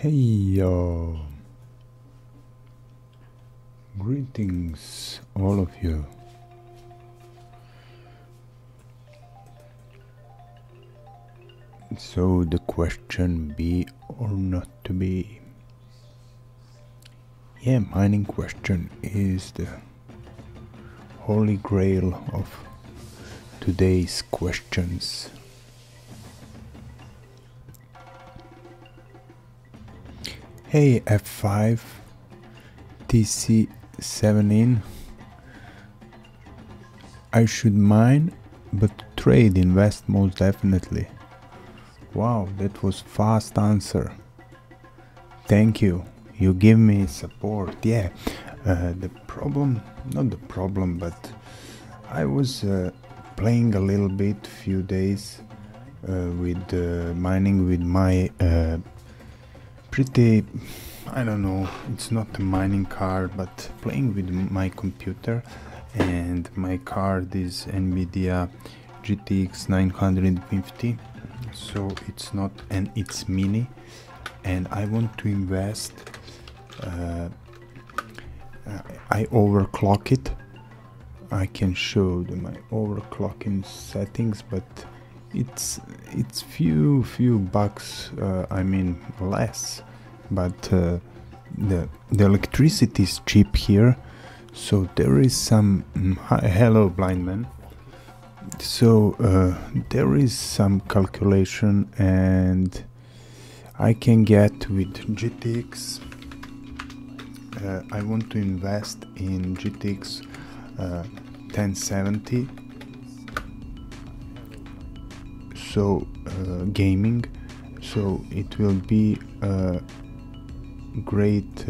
Hey yo! Greetings, all of you. So the question be or not to be? Yeah, mining question is the holy grail of today's questions. Hey F5 TC7 in. I should mine, but trade, invest most definitely. Wow, that was fast answer. Thank you. You give me support. Yeah, the problem, not the problem, but I was playing a little bit, few days with mining with my pretty, I don't know, it's not a mining card, but playing with my computer, and my card is NVIDIA GTX 950, so it's not, and it's mini, and I want to invest. I overclock it. I can show my overclocking settings, but it's few bucks, I mean less, but the electricity is cheap here, so there is some hello blind man. So there is some calculation, and I can get with GTX. I want to invest in GTX 1070. So gaming, so it will be great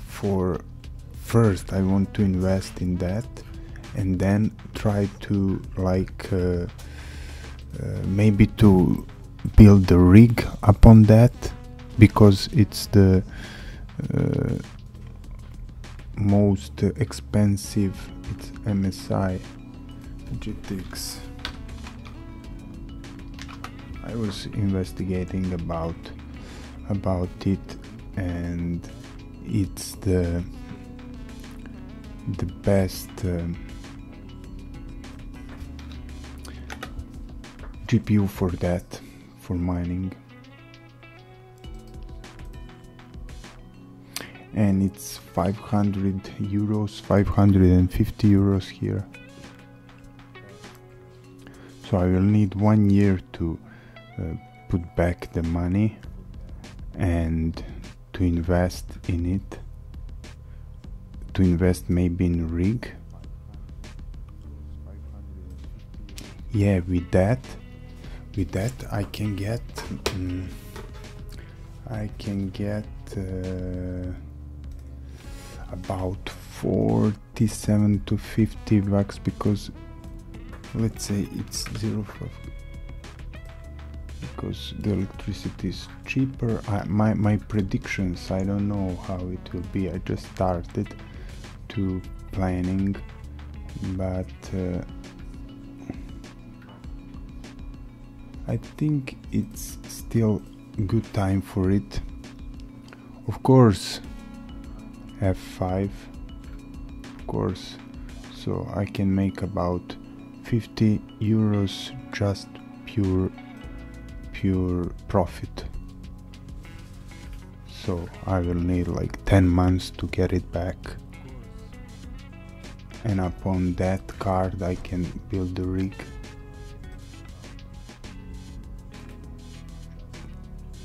for first. I want to invest in that, and then try to like maybe to build the rig upon that, because it's the most expensive. It's MSI GTX. I was investigating about it, and it's the best GPU for that, for mining, and it's 500 euros, 550 euros here. So I will need 1 year to put back the money and to invest in it, to invest maybe in rig. Yeah, with that I can get about 47 to 50 bucks, because let's say it's 0.5, because the electricity is cheaper. My predictions, I don't know how it will be. I just started to planning, but I think it's still good time for it. Of course, F5, of course, so I can make about 50 euros just pure profit. So I will need like 10 months to get it back, and upon that card I can build the rig.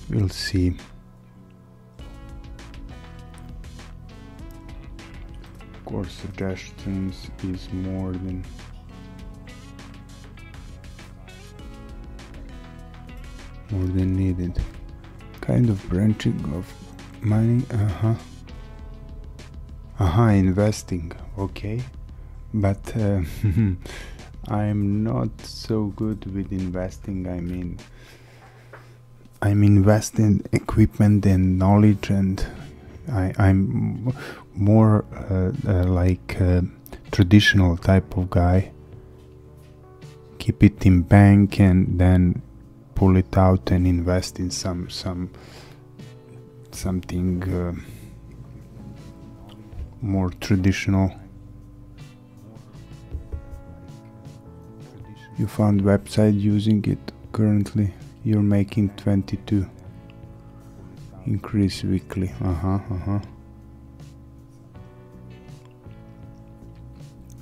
We'll see. Of course, suggestions is more than needed. Kind of branching of money. Investing. Okay, but I'm not so good with investing. I mean, I'm investing equipment and knowledge, and I'm more like a traditional type of guy. Keep it in bank and then pull it out and invest in something more traditional. You found website using it currently. You're making 22. Increase weekly.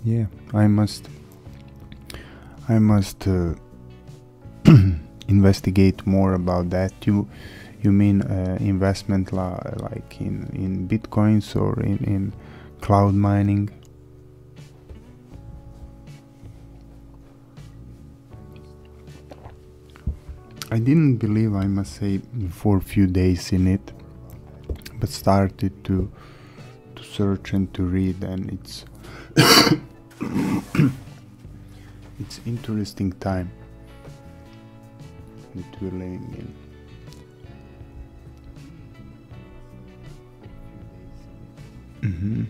Yeah, I must investigate more about that. You mean investment like in bitcoins or in cloud mining? I didn't believe, I must say, for a few days in it, but started to search and to read, and it's it's interesting time that we're living in.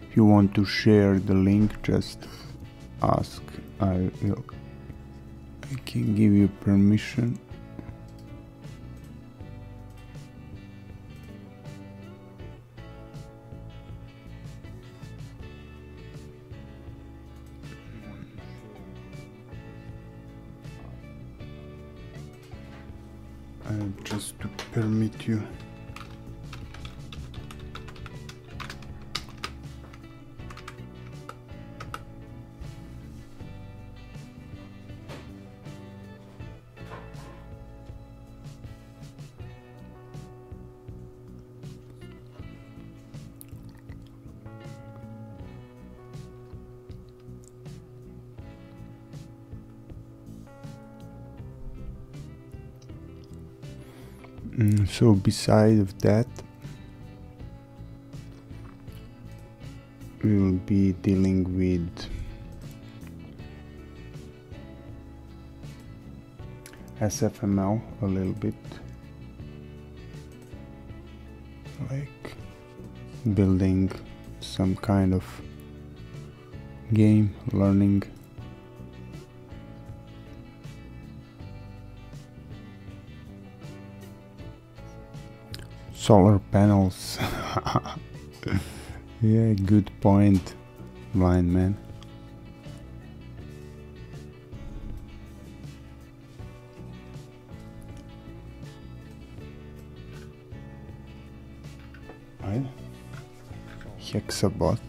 If you want to share the link, just ask. I can give you permission. Just to permit you. So beside of that, we will be dealing with SFML a little bit, like building some kind of game, learning. Solar panels. Yeah, good point, blind man. Ajde. Hexabot.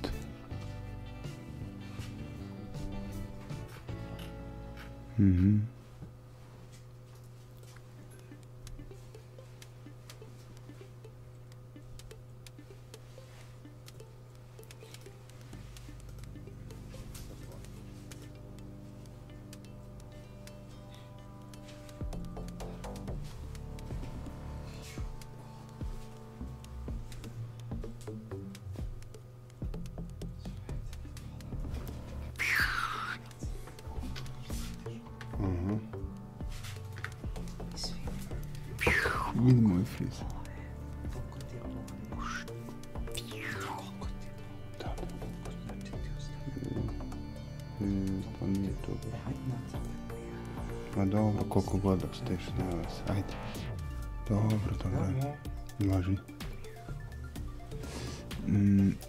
Vidi moj friz. Pa nije to. Pa dobro, koliko god ostaješ, nema vas. Ajde. Dobro. Laži.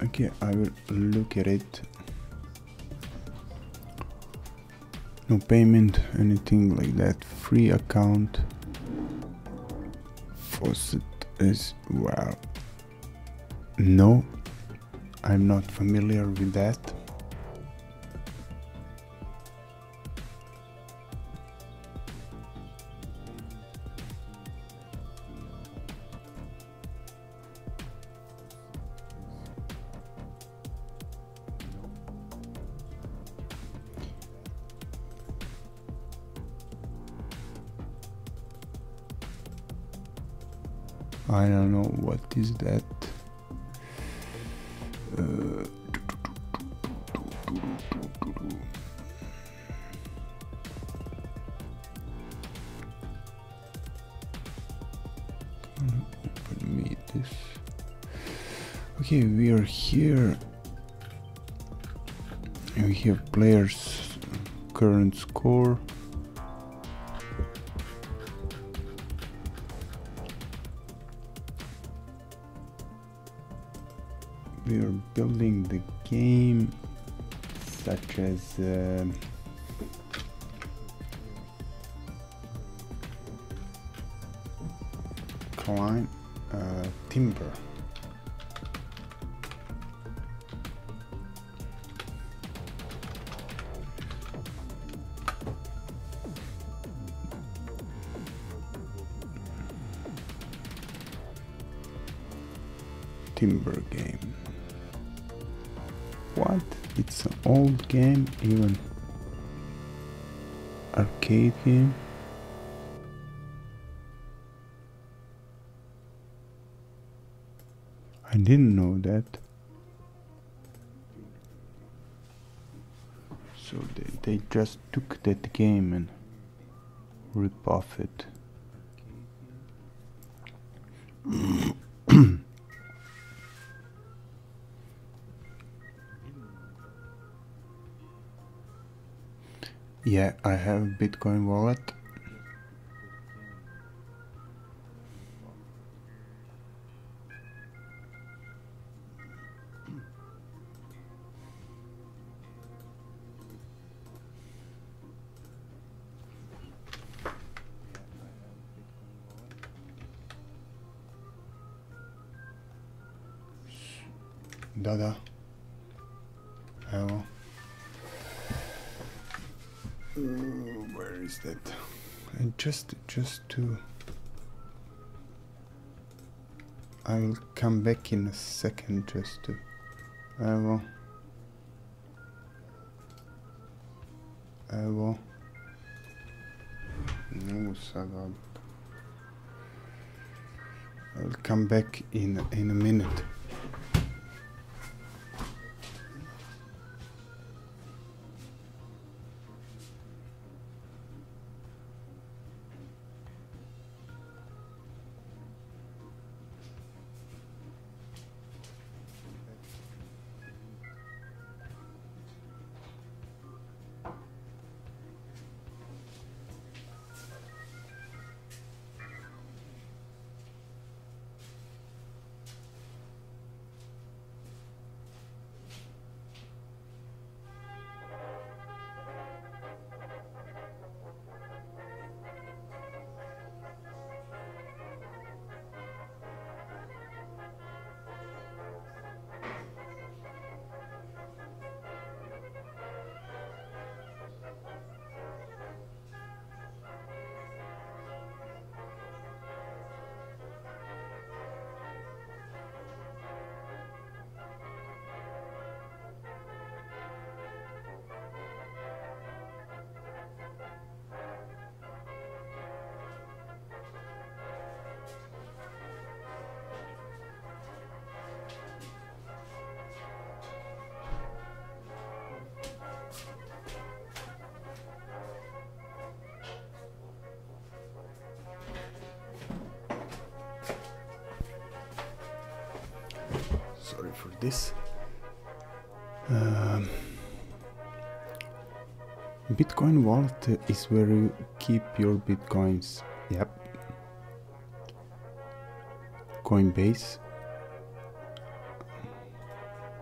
Okay, I will look at it. No payment, anything like that. Free account. Faucet is wow. No, I'm not familiar with that. I don't know what is that. Open me this. Okay, we are here. We have players' current score, we are building the game, such as climb timber. Timber game. What? It's an old game, even arcade game. I didn't know that. So they just took that game and rip off it. Yeah, I have a Bitcoin wallet. Da. Evo. Where is that? And just to... I will come back in a second just to... Evo. No, sada. I will come back in a minute. Sorry for this. Bitcoin wallet is where you keep your bitcoins. Yep. Coinbase.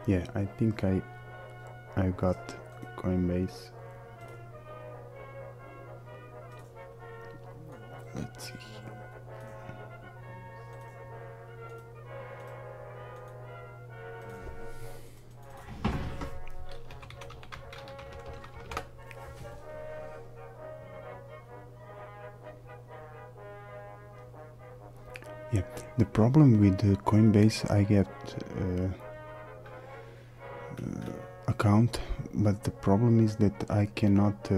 Yeah, I think I got Coinbase. Let's see. Yeah, the problem with Coinbase, I get account, but the problem is that I cannot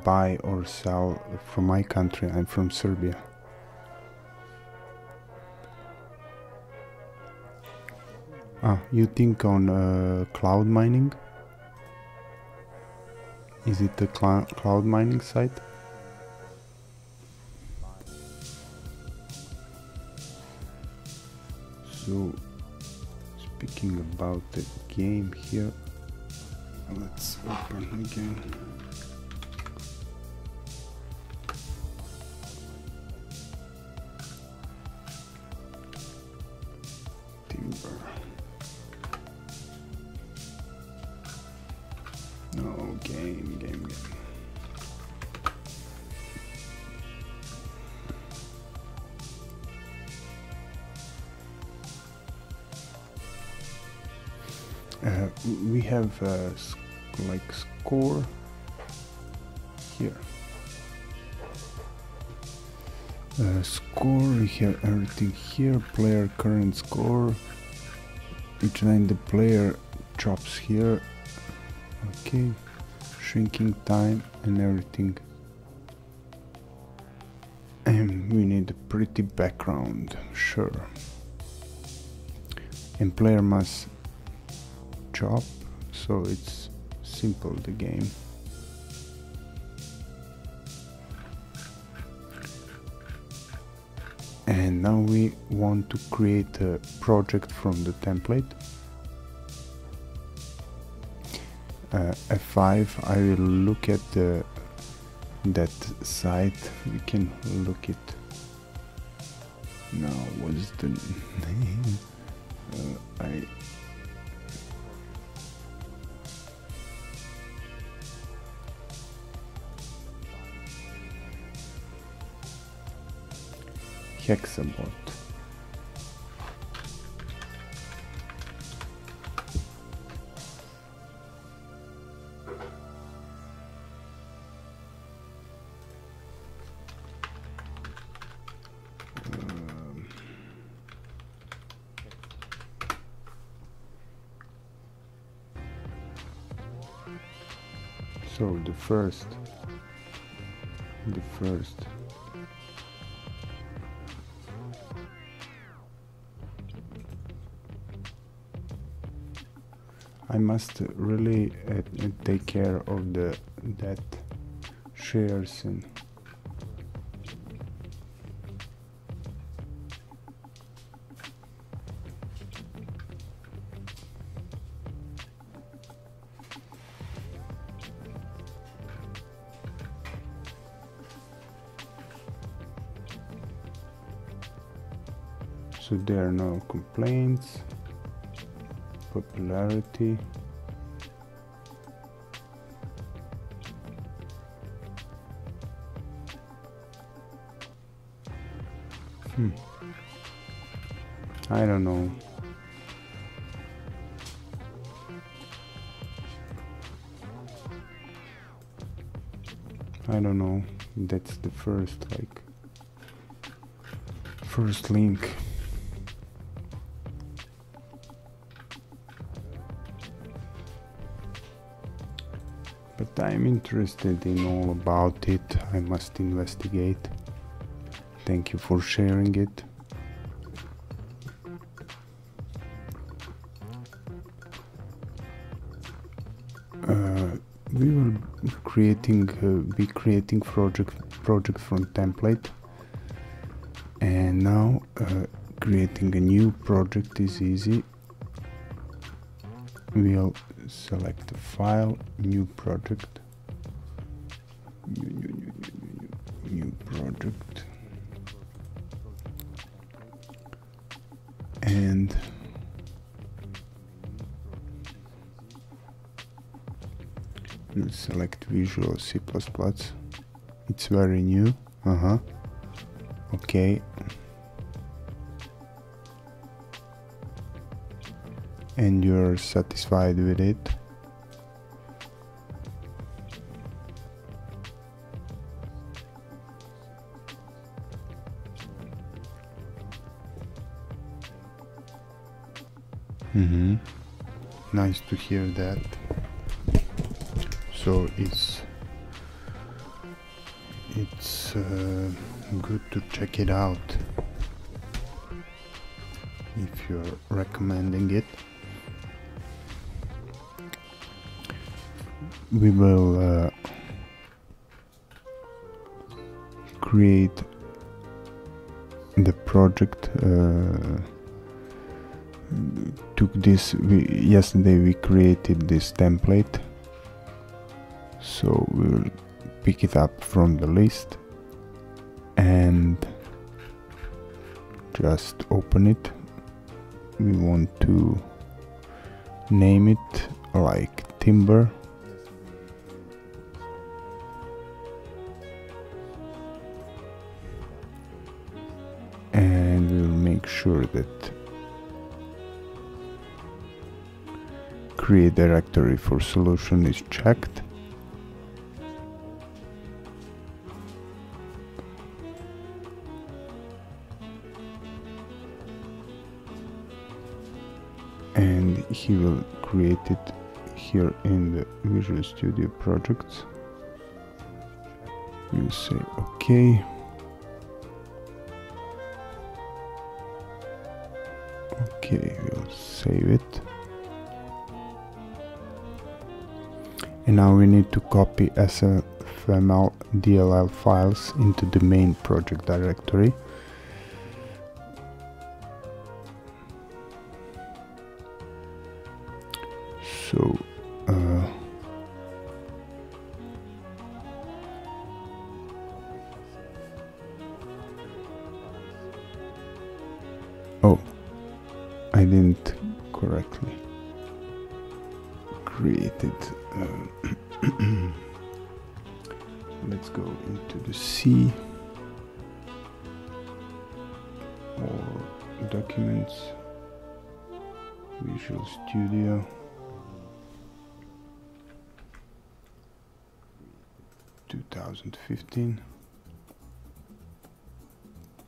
buy or sell from my country. I'm from Serbia. You think on cloud mining? Is it a cloud mining site? So, speaking about the game here, let's open again. Timber. No, game. We have like score here. Score, we have everything here. Player current score. Each time the player drops here. Okay, shrinking time and everything. And we need a pretty background, sure. And player must drop, so it's simple, the game. And now we want to create a project from the template. F5, I will look at that site. We can look it now. What is the name? Hexabot. So the first I must really take care of that shares and so there are no complaints. Popularity. I don't know. That's the first link. But I'm interested in all about it. I must investigate. Thank you for sharing it. We will be creating project from template, and now creating a new project is easy. We'll select the file, new project, new project, and we'll select Visual C++. It's very new. Okay. And you're satisfied with it. Nice to hear that. So it's good to check it out if you're recommending it. We will create the project. Yesterday we created this template, so we will pick it up from the list and just open it. We want to name it like timber sure that create directory for solution is checked. And he will create it here in the Visual Studio projects. We'll say OK. Okay, we'll save it. And now we need to copy SFML DLL files into the main project directory. So oh, I didn't correctly create it. Let's go into the C or documents, Visual Studio. (2015)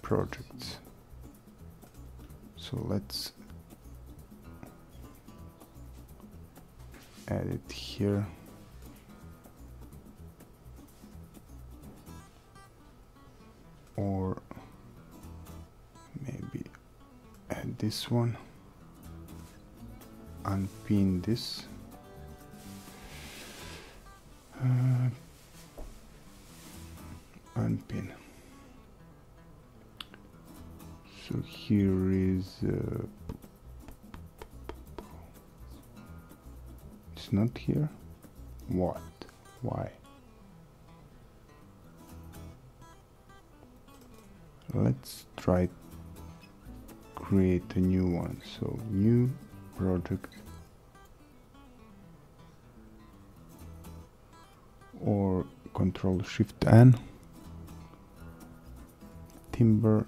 projects. So let's add it here. Or maybe add this one, unpin this, unpin. So here is it's not here. What? Why? Let's try create a new one. So new project, or Control Shift N, Timber.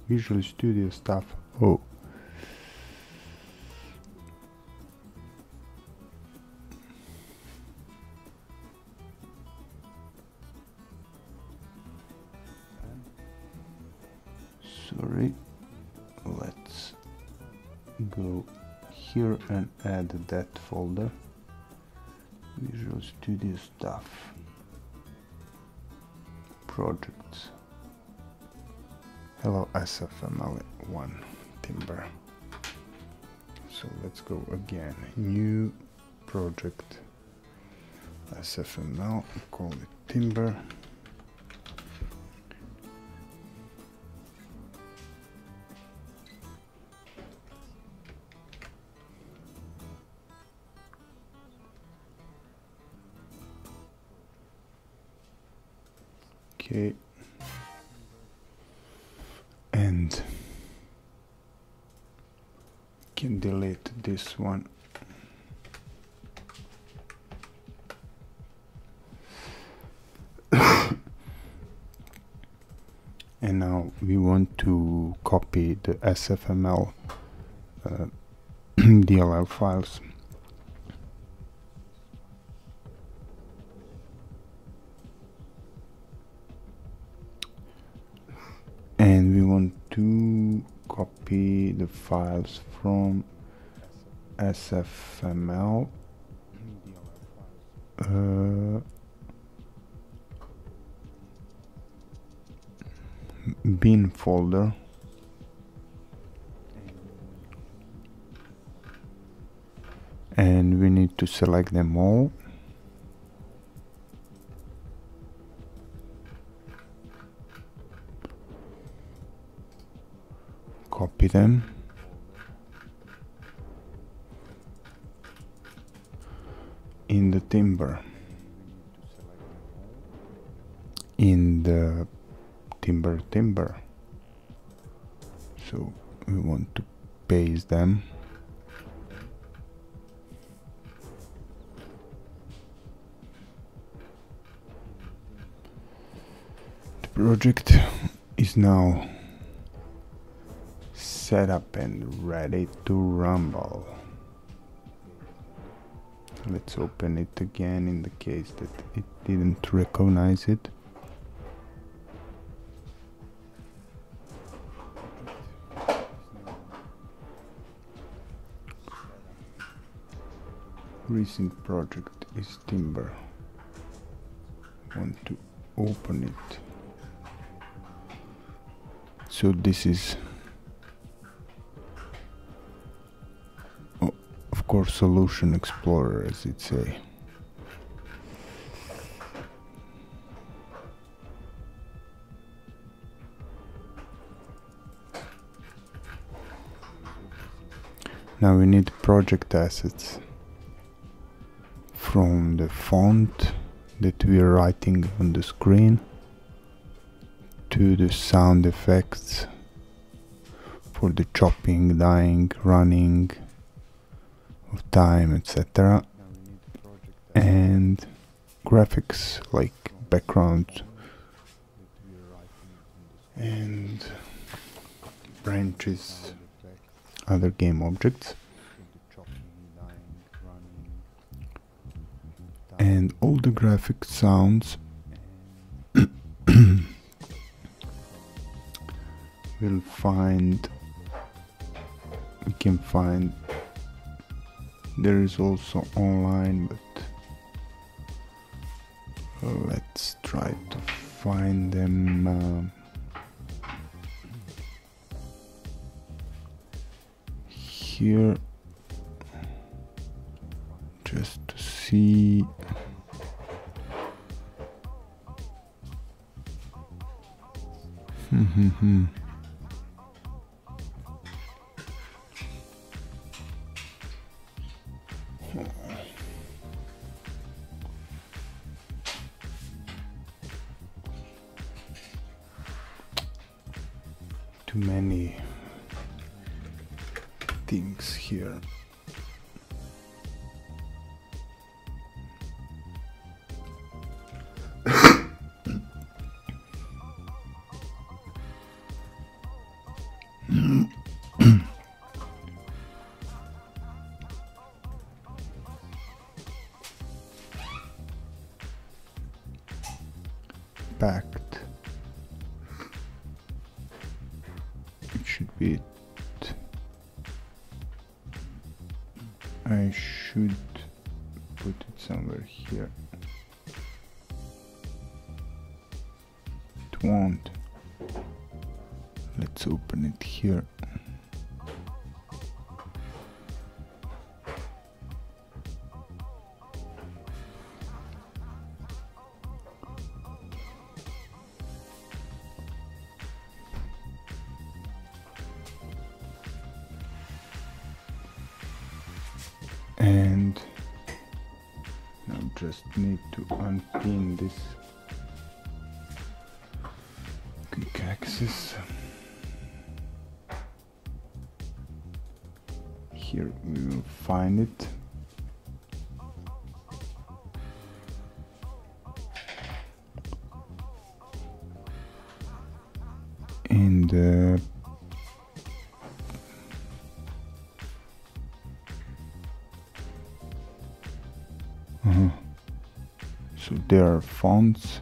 Visual Studio stuff. Oh, sorry. Let's go here and add that folder. Visual Studio stuff, projects. Hello SFML1 Timber. So let's go again. New project SFML, call it Timber. Okay. And can delete this one. And now we want to copy the SFML DLL files. And we want to copy the files from SFML bin folder, and we need to select them all. Copy them. In the Timber. In the Timber. So we want to paste them. The project is now set up and ready to rumble. Let's open it again in the case that it didn't recognize it. Recent project is Timber. Want to open it. So this is, oh, of course, Solution Explorer, as it say. Now we need project assets from the font that we are writing on the screen to the sound effects for the chopping, dying, running of time, etc. And graphics like background and branches, other game objects. And all the graphic sounds we can find. There is also online, but let's try to find them here just to see. Too many things here. Packed. It should be it. I should put it somewhere here. It won't. Let's open it here. And now just need to unpin this quick access. Here we will find it. In the so there are fonts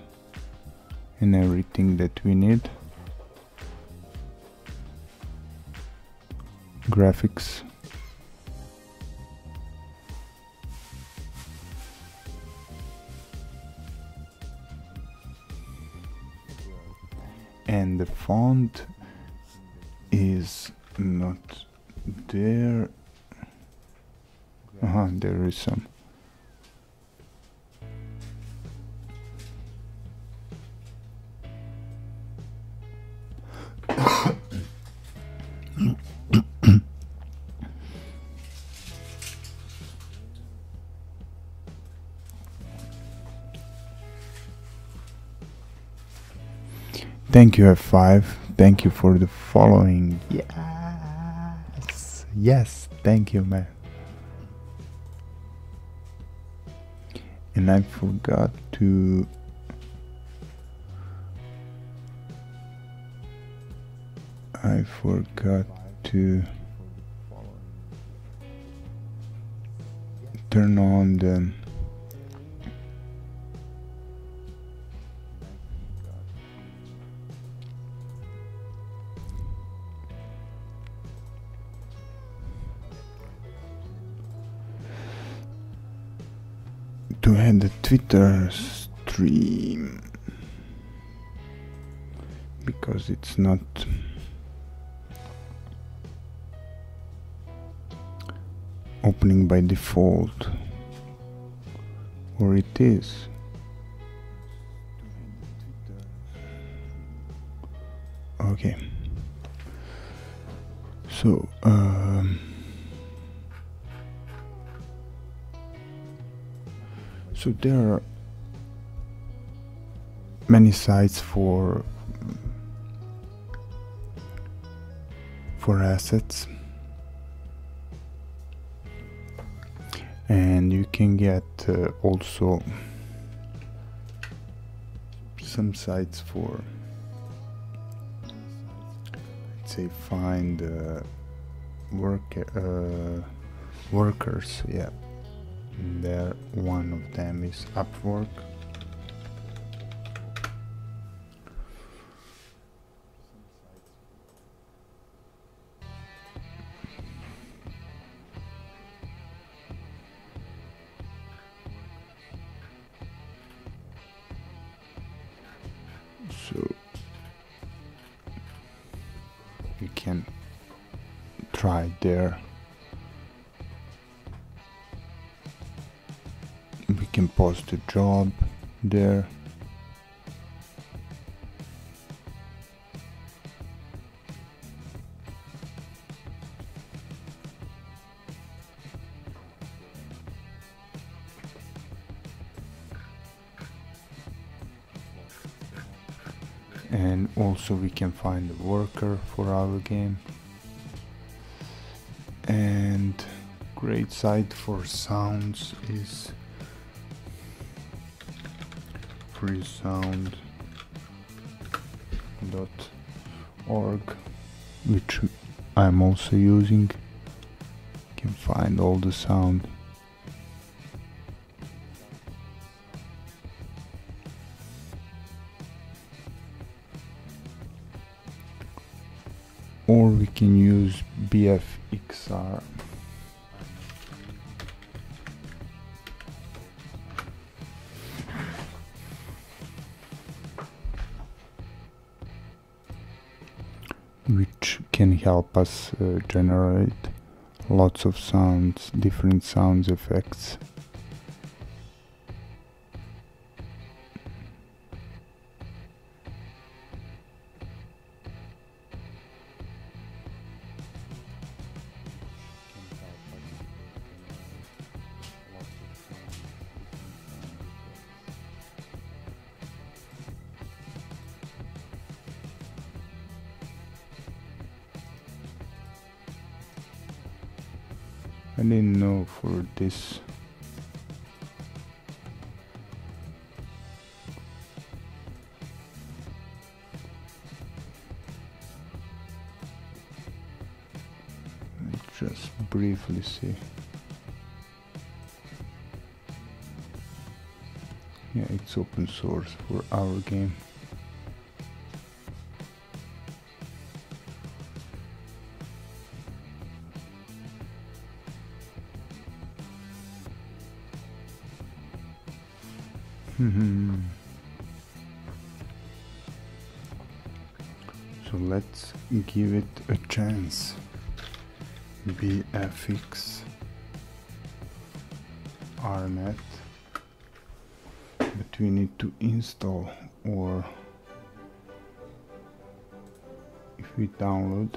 and everything that we need. Graphics. And the font is not there. There is some. Thank you, F5. Thank you for the following. Yes. Yes. Thank you, man. And I forgot to to turn on the to add the Twitter stream, because it's not opening by default, or it is. Okay, so so there are many sites for assets, and you can get also some sites for, let's say, find workers. Yeah, there one of them is Upwork. So you can try there. We can post a job there. And also we can find a worker for our game. And great site for sounds is freesound.org, which I'm also using. You can find all the sound. Or we can use BFXR. Which can help us generate lots of sounds, different sounds effects. I didn't know for this. Let's just briefly see. Yeah, it's open source for our game. So let's give it a chance. BFX RNet, but we need to install, or if we download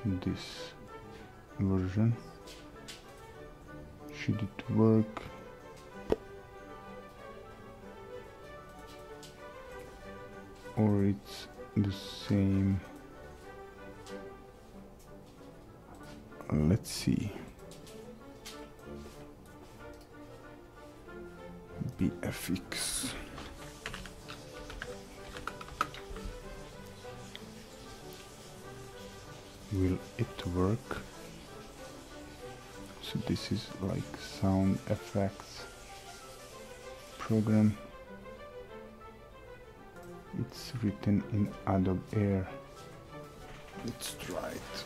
this version, should it work? Or it's the same? Let's see. BFX. will it work? So this is like sound effects program. It's written in Adobe Air. Let's try it.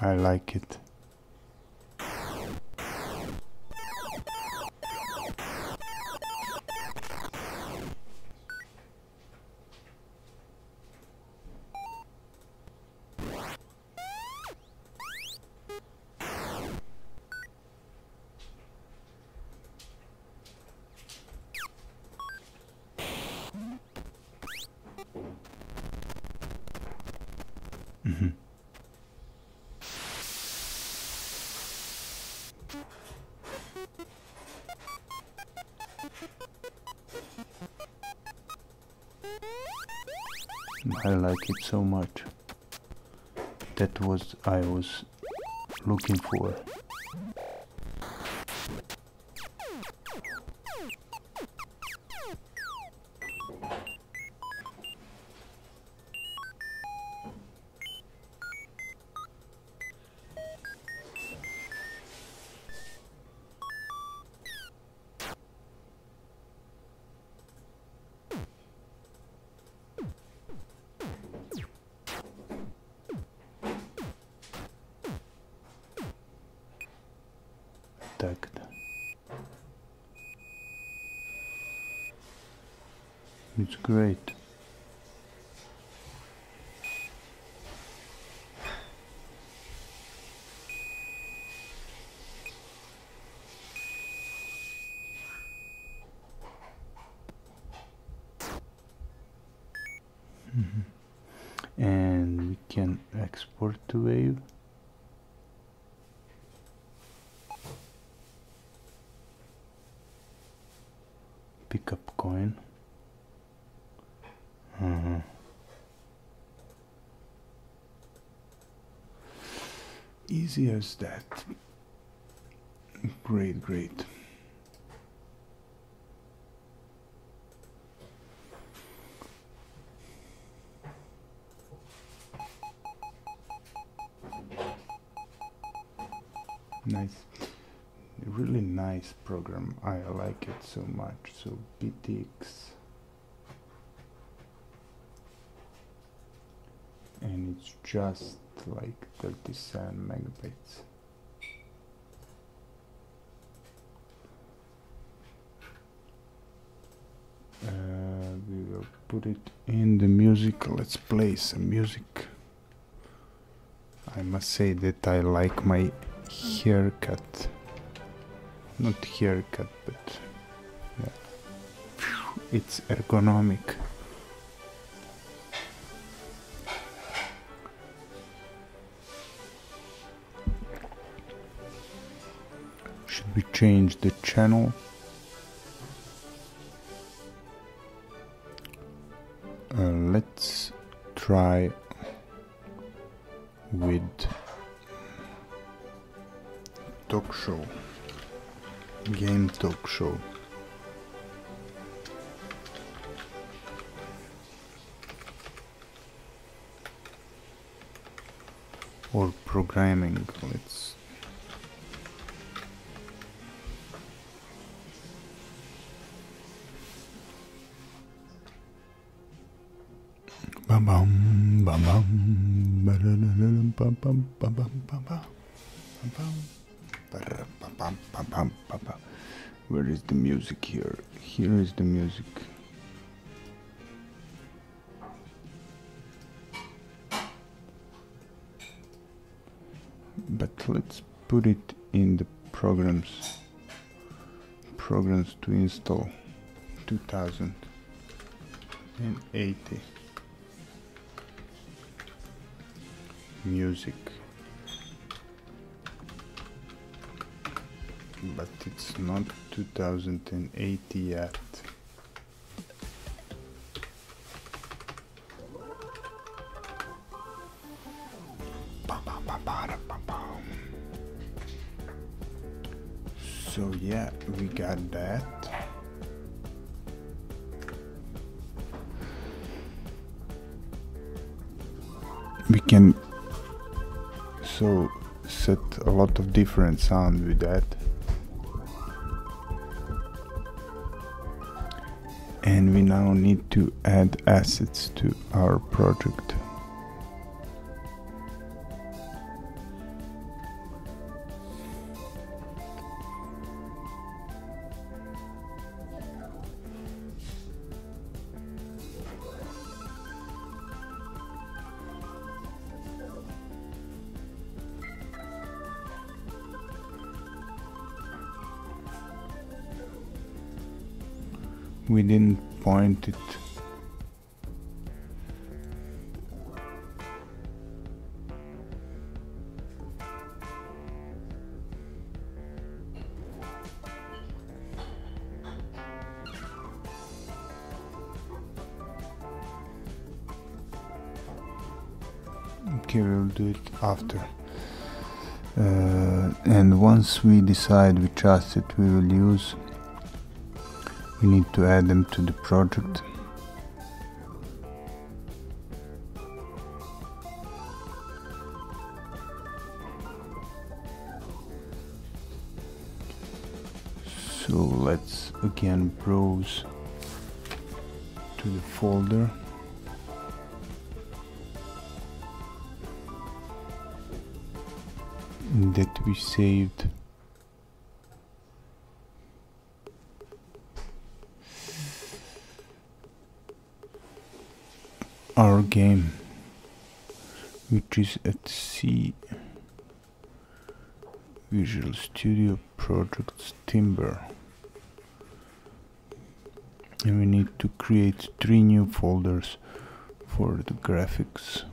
I like it. I like it so much. That was I was looking for. Attacked. It's great. And we can export the wave. Pick up coin. Easy as that. Great, great. Nice. Really nice program. I like it so much. So PTX, and it's just like 37 megabytes. We will put it in the music. Let's play some music. I must say that I like my haircut. Not haircut, but yeah. It's ergonomic. Should we change the channel? Let's try with talk show. Game talk show. Or programming. Let's bam bam bam bam bam bam bam bam bam bam bam. Where is the music here? Here is the music. But let's put it in the programs to install 2080 music, but it's not 2080 yet. So yeah, we got that. We can set a lot of different sound with that. And we now need to add assets to our project. We didn't point it. Okay, we'll do it after. And once we decide which asset we will use, we need to add them to the project. So let's again browse to the folder. That we saved. Our game, which is at C, Visual Studio Projects Timber, and we need to create 3 new folders for the graphics.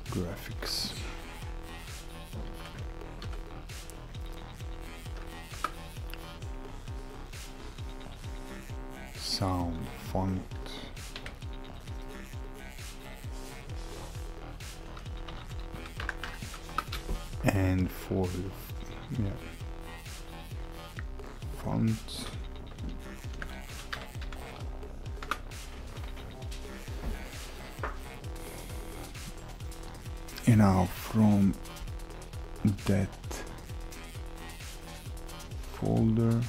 Graphics. Sound, font. And for fonts. And now from that folder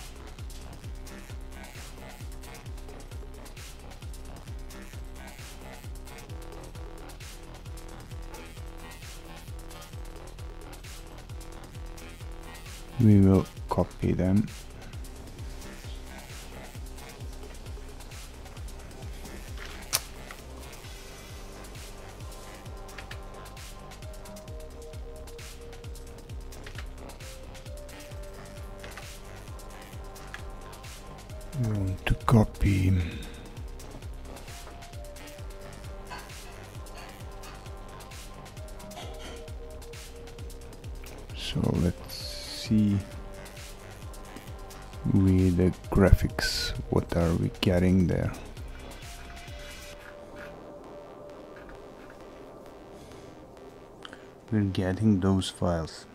we will copy them . We want to copy so let's see with the graphics what are we getting there. We're getting those files.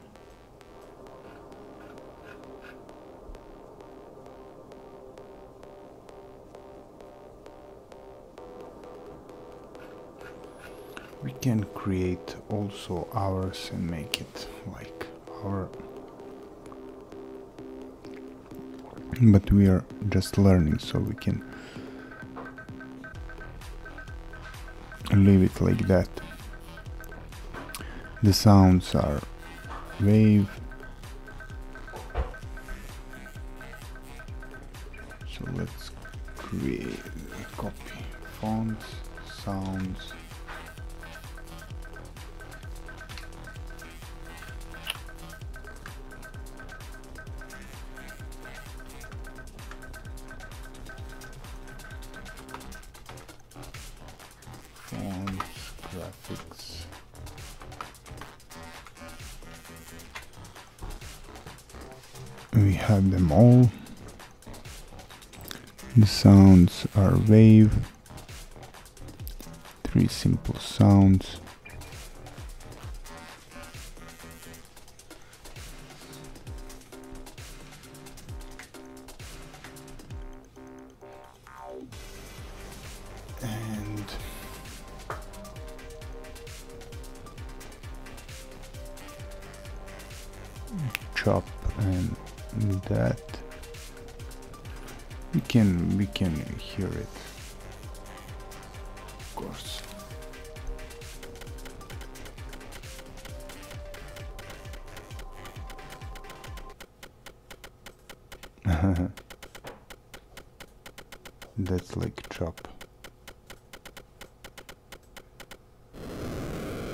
We can create also ours and make it like our, but we are just learning, so we can leave it like that. The sounds are wave, fonts, sounds. Fonts, graphics. We have them all. The sounds are wave, 3 simple sounds. And chop and that. We can hear it, of course. That's like chop.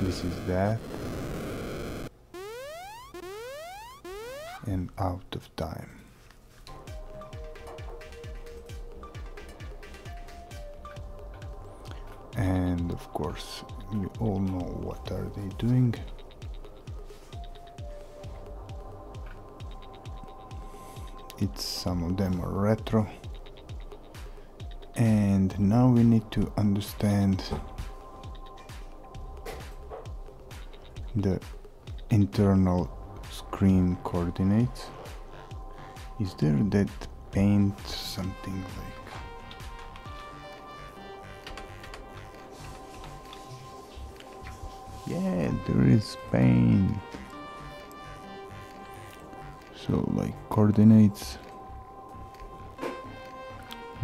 This is that. And out of time. And of course, you all know what are they doing. It's some of them are retro. And now we need to understand the internal screen coordinates. Is there that paint something like? Yeah, there is paint. So like coordinates,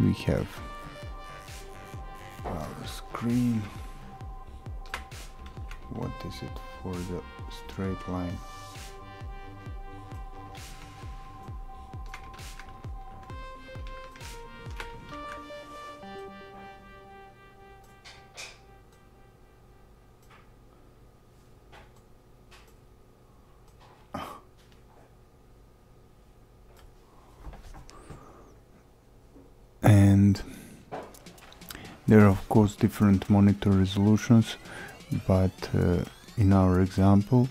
we have our screen. What is it for the straight line? And there are of course different monitor resolutions, but in our example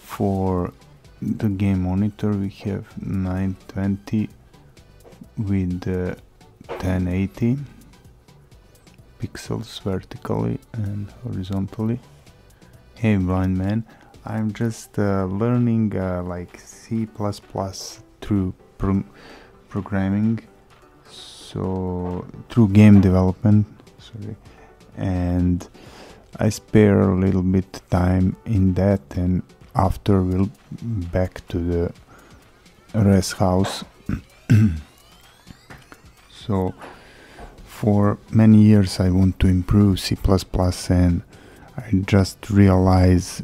for the game monitor we have 920 with 1080 pixels vertically and horizontally. Hey blind man, I'm just learning like C++ through programming, so through game development, sorry, and I spare a little bit time in that, and after we'll back to the rest house. So for many years I want to improve C++, and I just realize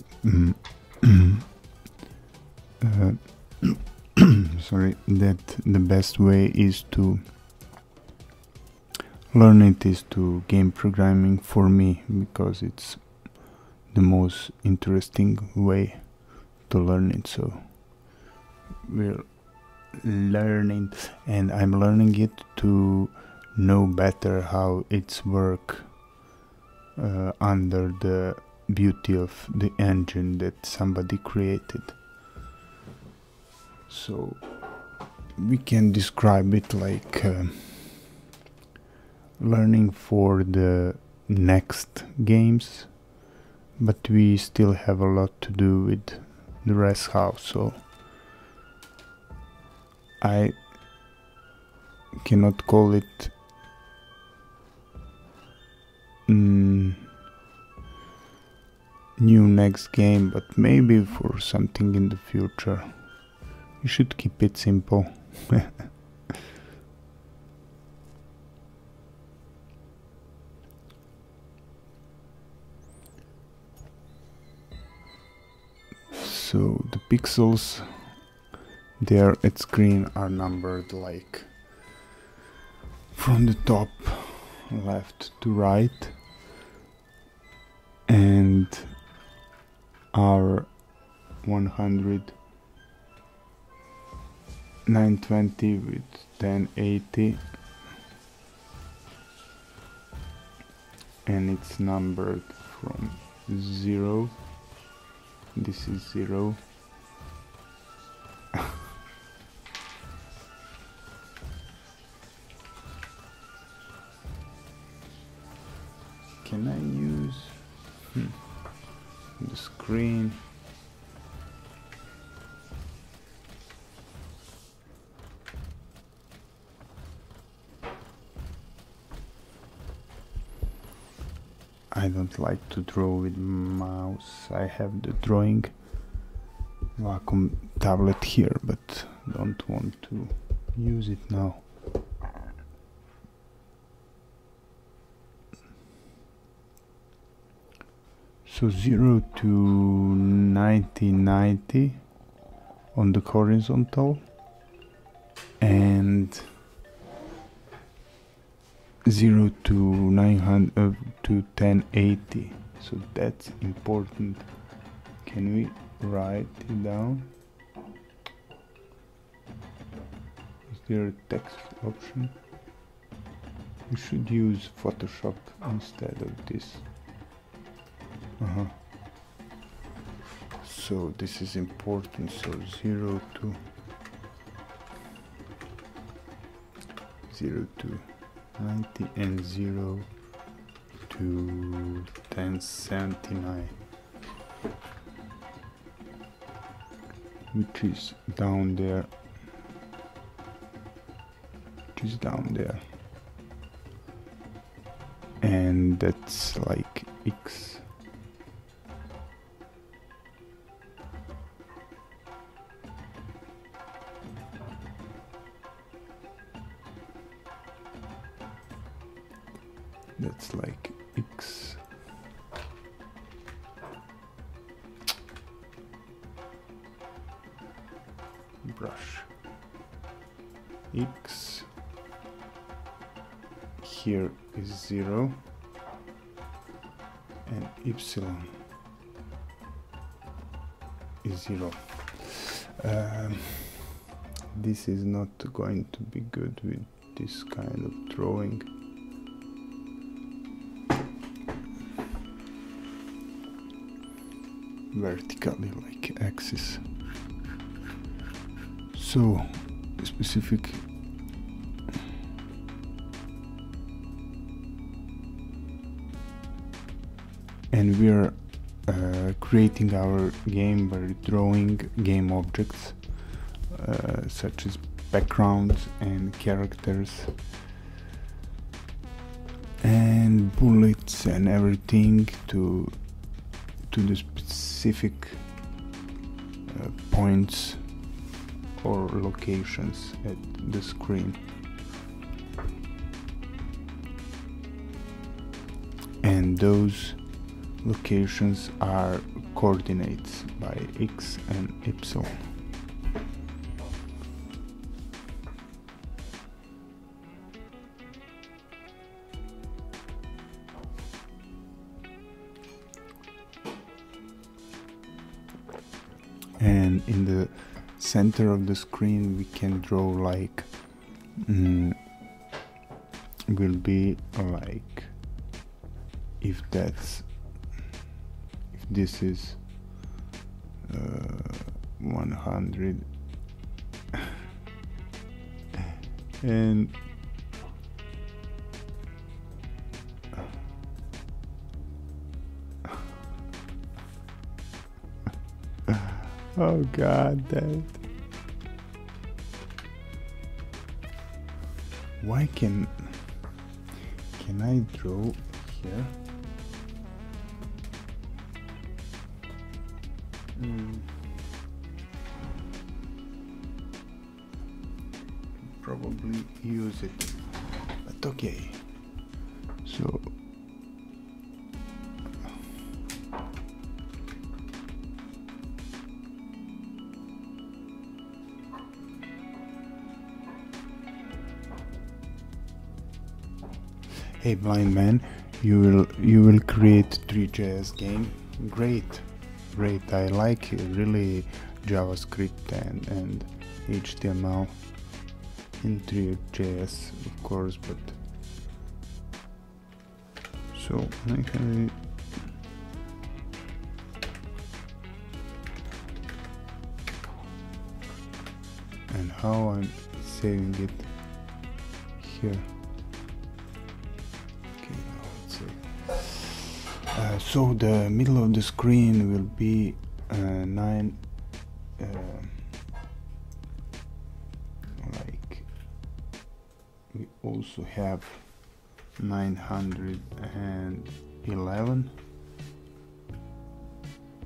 sorry, that the best way is to learn it is to game programming for me, because it's the most interesting way to learn it. So we're learning, and I'm learning it to know better how it's work under the beauty of the engine that somebody created. So we can describe it like learning for the next games, but we still have a lot to do with the rest house, so I cannot call it new next game, but maybe for something in the future. You should keep it simple. So the pixels there at screen are numbered like from the top left to right, and our 100 920 with 1080, and it's numbered from 0. This is 0. Can I use the screen? I don't like to draw with mouse. I have the drawing Wacom tablet here, but don't want to use it now. So 0 to 90 on the horizontal, and 0 to 900 to 1080. So that's important. Can we write it down? Is there a text option? We should use Photoshop instead of this. So this is important. So 0 to 90 and 0 to 1079, which is down there. And that's like X. That's like X. Brush. X. Here is 0. And Y is 0. This is not going to be good with this kind of drawing. Vertically, like axis. So specific and we're creating our game by drawing game objects such as backgrounds and characters and bullets and everything to the specific points or locations at the screen. And those locations are coordinates by X and Y. And in the center of the screen we can draw like will be like if this is 100 and oh god, that why can I draw here? Probably use it, but okay. So Hey blind man, you will create 3JS game? Great, great. I like really JavaScript and HTML in 3JS, of course, but so I can. And how I'm saving it here. Okay, now let's see. So the middle of the screen will be 9. Like we also have 911.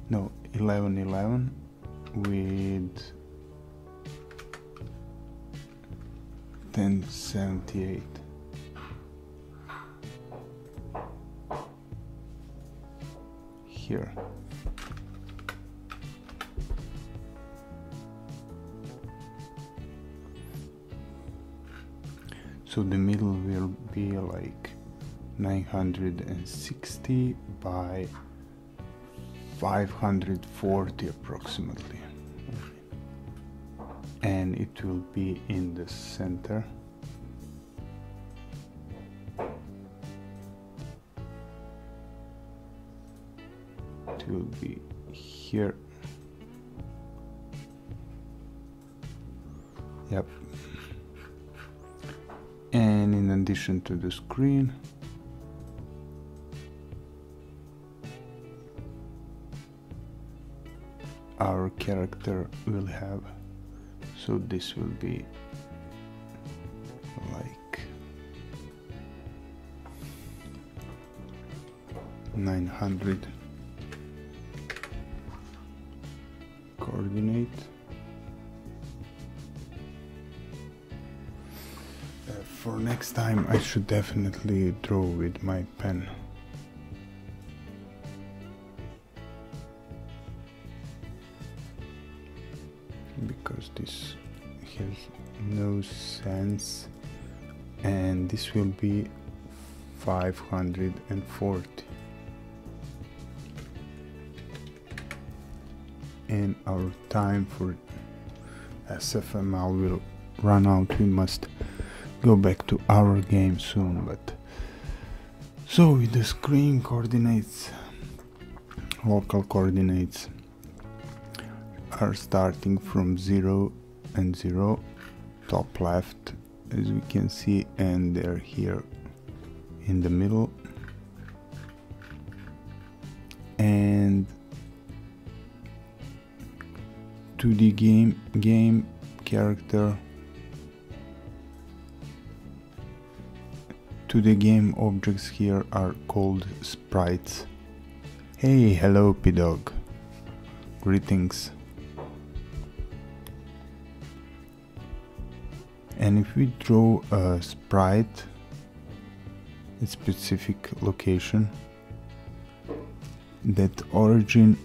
No, 1111 with 1078. Here. So the middle will be like 960 by 540 approximately. And it will be in the center. It will be here. Yep. And in addition to the screen, our character will have, so this will be like 900 coordinate. For next time I should definitely draw with my pen. Because this has no sense, and this will be 540, and our time for SFML will run out. We must go back to our game soon. But so with the screen coordinates, local coordinates are starting from 0 and 0, top left as we can see, and they're here in the middle, and 2D game character to the game objects here are called sprites. Hey, hello P-Dog, greetings. And if we draw a sprite at specific location, that origin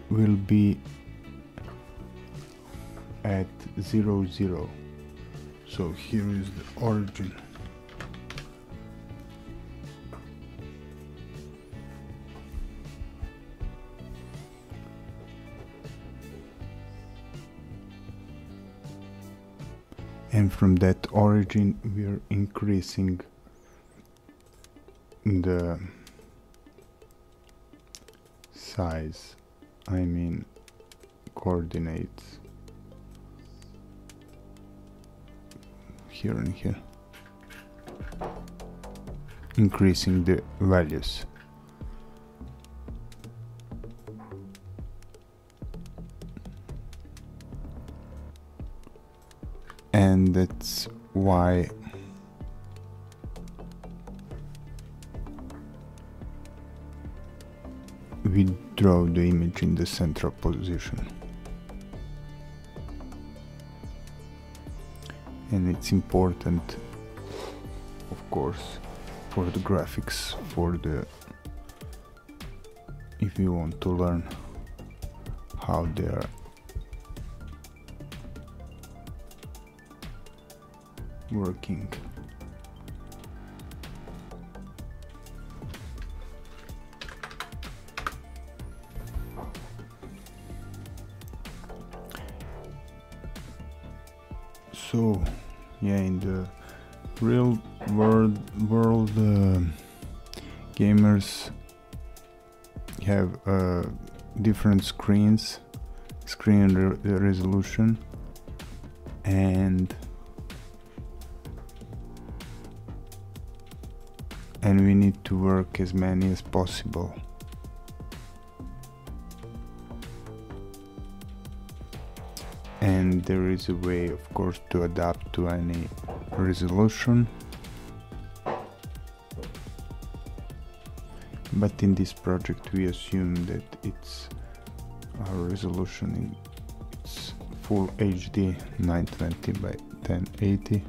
will be at 0, 0. So here is the origin. And from that origin we are increasing the size, I mean coordinates, here and here, increasing the values. And that's why we draw the image in the central position. And it's important, of course, for the graphics, for the, if you want to learn how they are working. So yeah, in the real world gamers have different screen resolution, and we need to work as many as possible. And there is a way, of course, to adapt to any resolution, but in this project we assume that our resolution it's full HD 920 by 1080.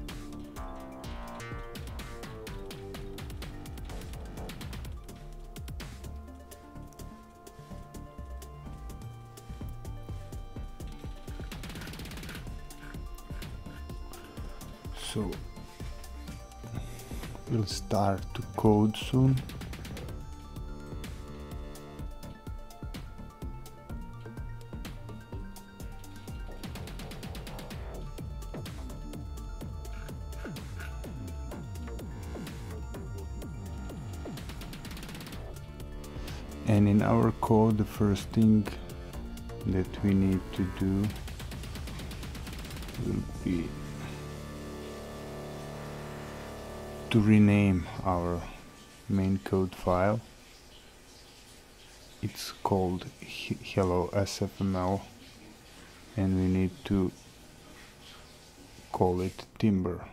So we'll start to code soon. And in our code, the first thing that we need to do will be to rename our main code file. It's called hello SFML, and we need to call it timber.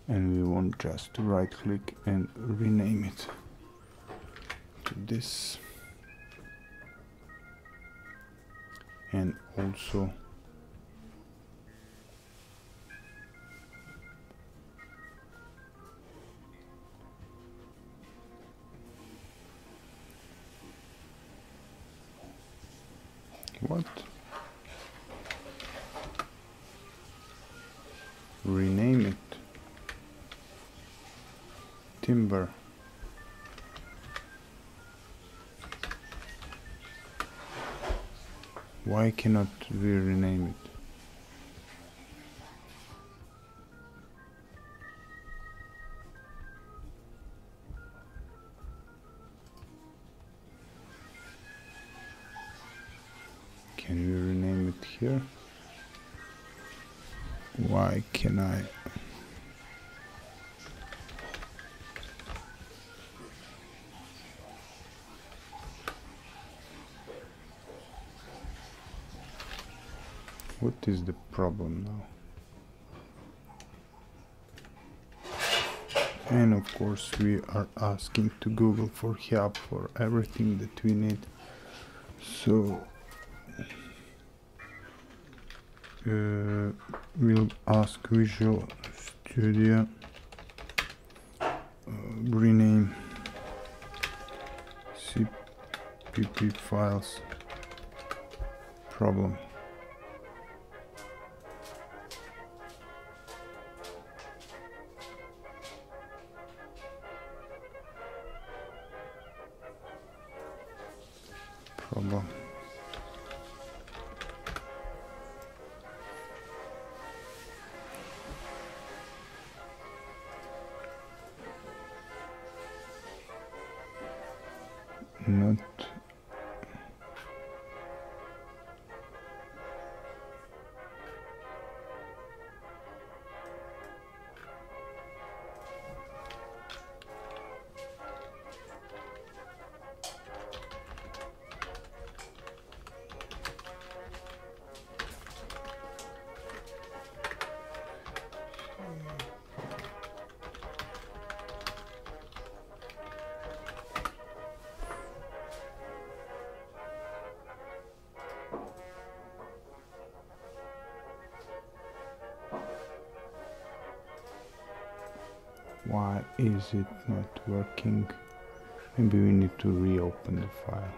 And we want just to right click and rename it to this. And also what? Rename it timber. Why cannot we rename it? Can we rename it here? Why can I? What is the problem now? And of course we are asking to Google for help for everything that we need. So we'll ask Visual Studio rename CPP files problem. Not why is it not working? Maybe we need to reopen the file.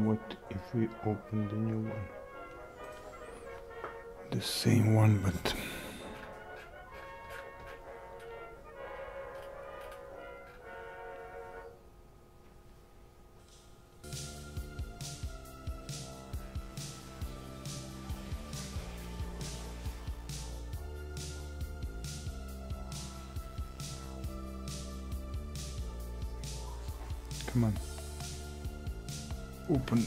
What if we open the new one? The same one, but come on, open.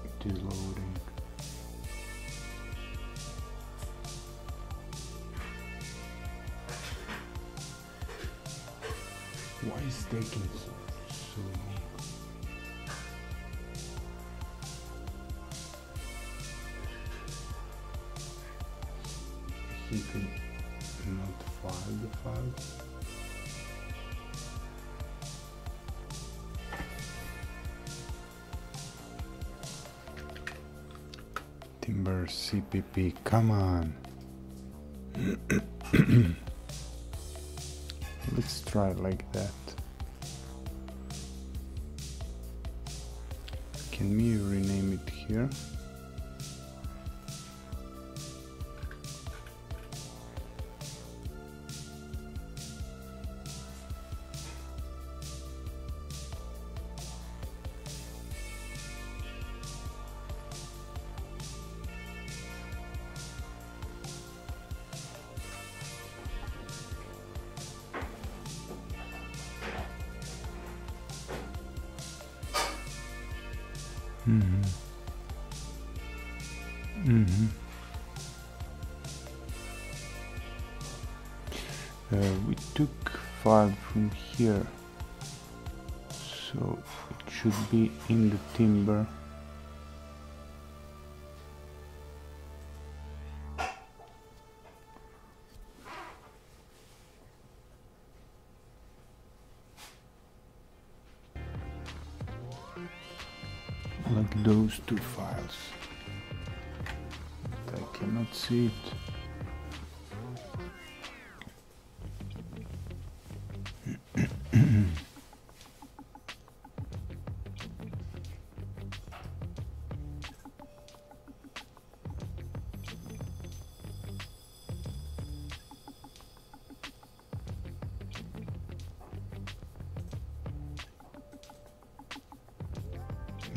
It is loading. Why is it taking so long? He could not file the file. Timber CPP, come on. Let's try like that. Can we rename it here? We took file from here, so it should be in the timber. Like those two files. But I cannot see it.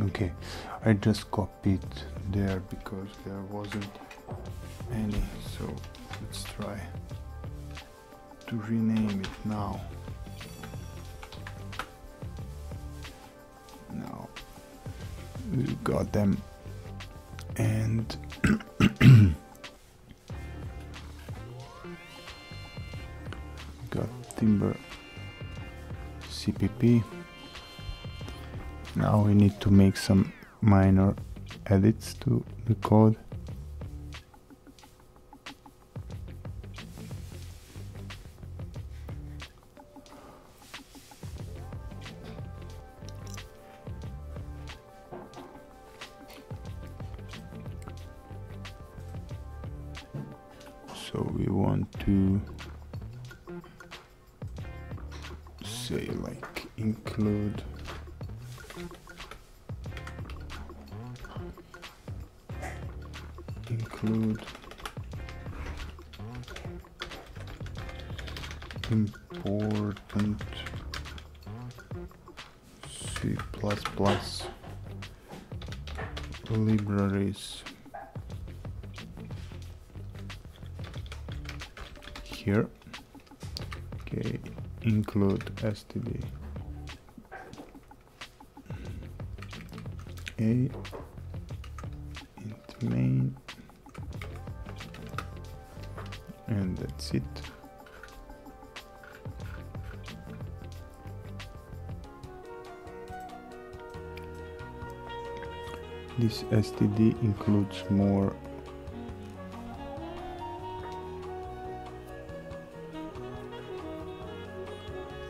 Okay, I just copied there because there wasn't any, so let's try to rename it now. Now we've got them, and got timber CPP. Now we need to make some minor edits to the code. So we want to say like include important C++ libraries here. Okay, include std a int main, and that's it. This std includes more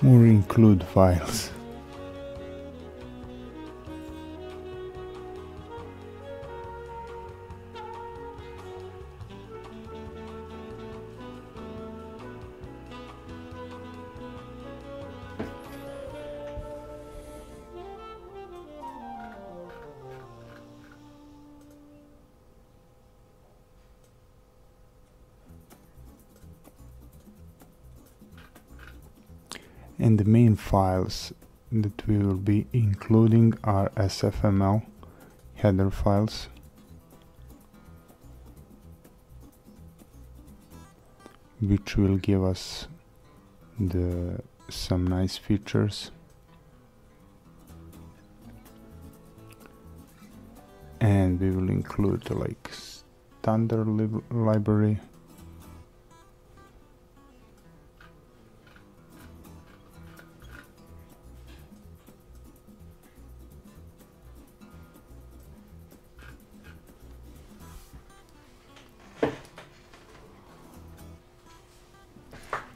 include files. and the main files that we will be including are sfml header files, which will give us some nice features, and we will include like standard library,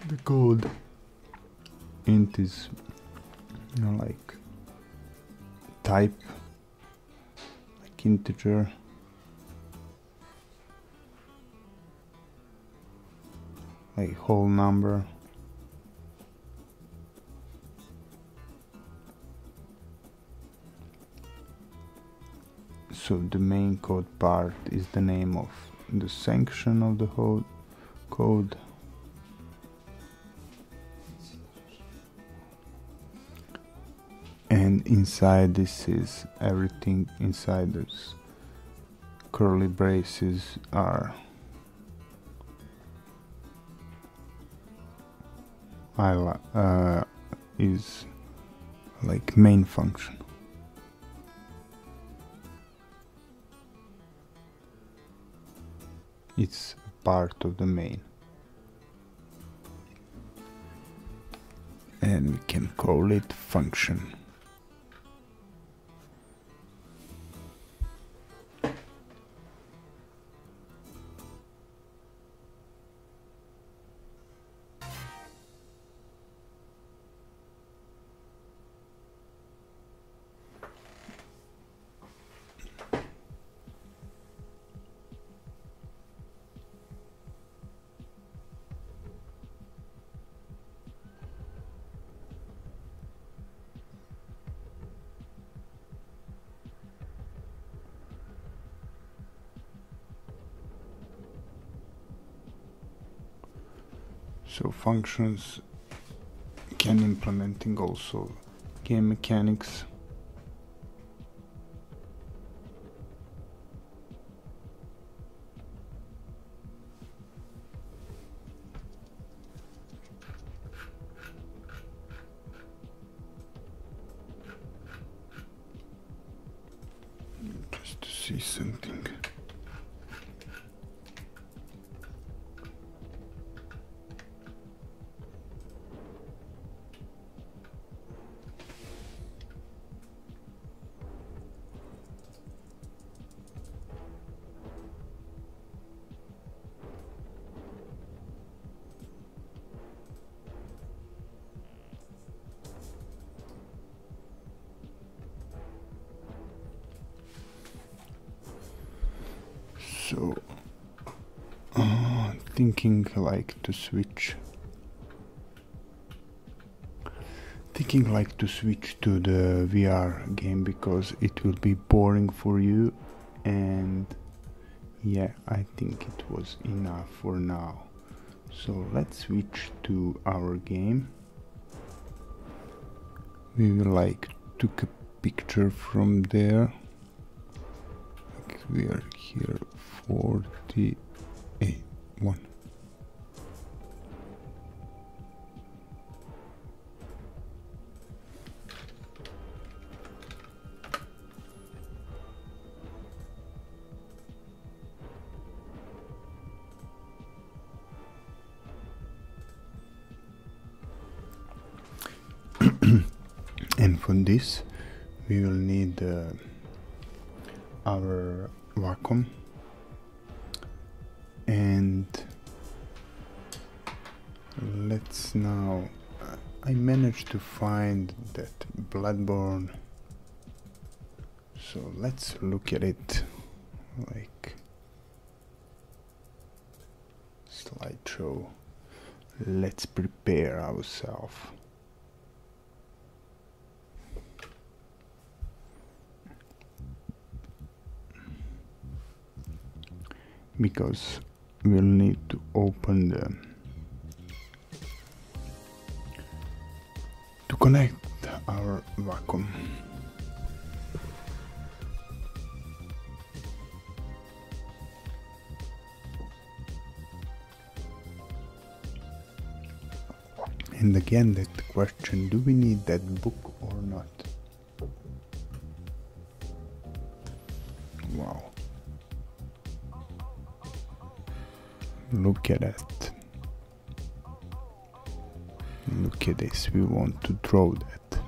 the code int is like type, like integer, like whole number, so the main code part is the name of the section of the whole code, and inside this is everything. Inside this curly braces are is like main function. It's part of the main, and we can call it function. So functions can implementing also game mechanics. Just to see something. So, thinking like to switch to the VR game because it will be boring for you, and yeah, I think it was enough for now. So let's switch to our game. We will like took a picture from there. We are here 48 1. And for this we will need our Wacom, and let's now I managed to find that Bloodborne, so let's look at it like slideshow. Let's prepare ourselves. Because we'll need to open to connect our vacuum. And again, that question, do we need that book or not? Wow. Look at that. Look at this, we want to draw that.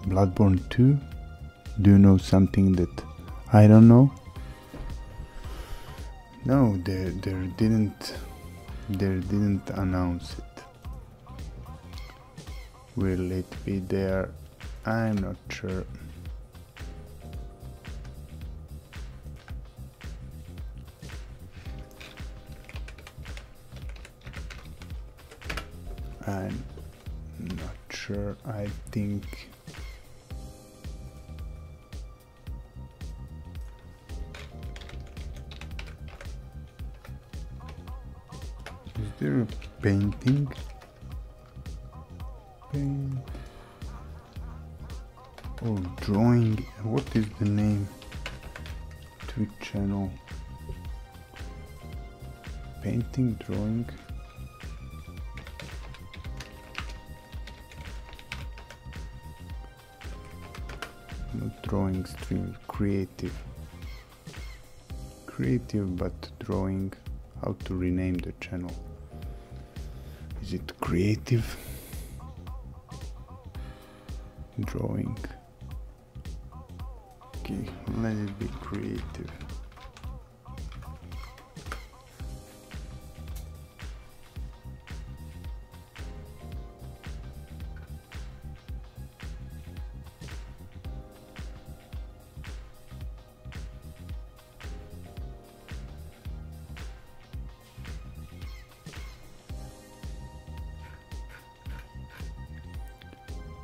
Bloodborne 2? Do you know something that I don't know? No, they didn't announce it. Will it be there? I'm not sure. I'm not sure. I think is there a painting? Paint. Oh, drawing. What is the name? Twitch channel. Painting, drawing. Not drawing stream, creative. Creative, but drawing. How to rename the channel? Is it creative? Drawing. Okay, let it be creative.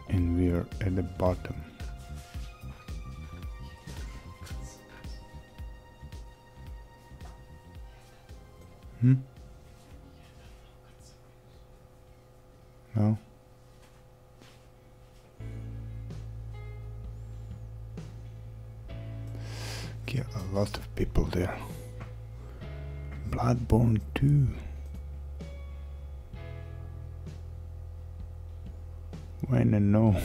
And we are at the bottom. No? Okay, a lot of people there. Bloodborne 2. Why not know?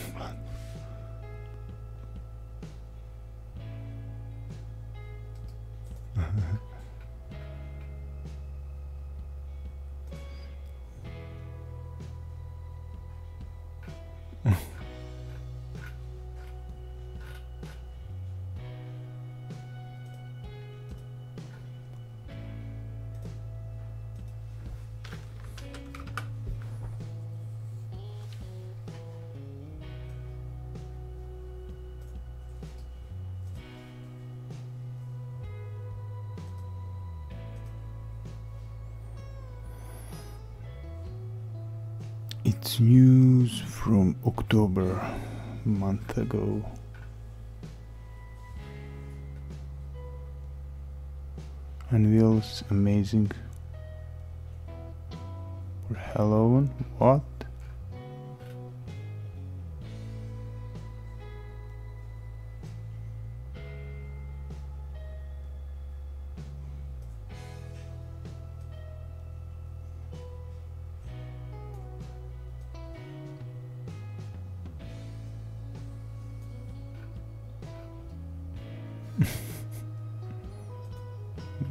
It's news from October, a month ago. Unveils amazing for Halloween. What?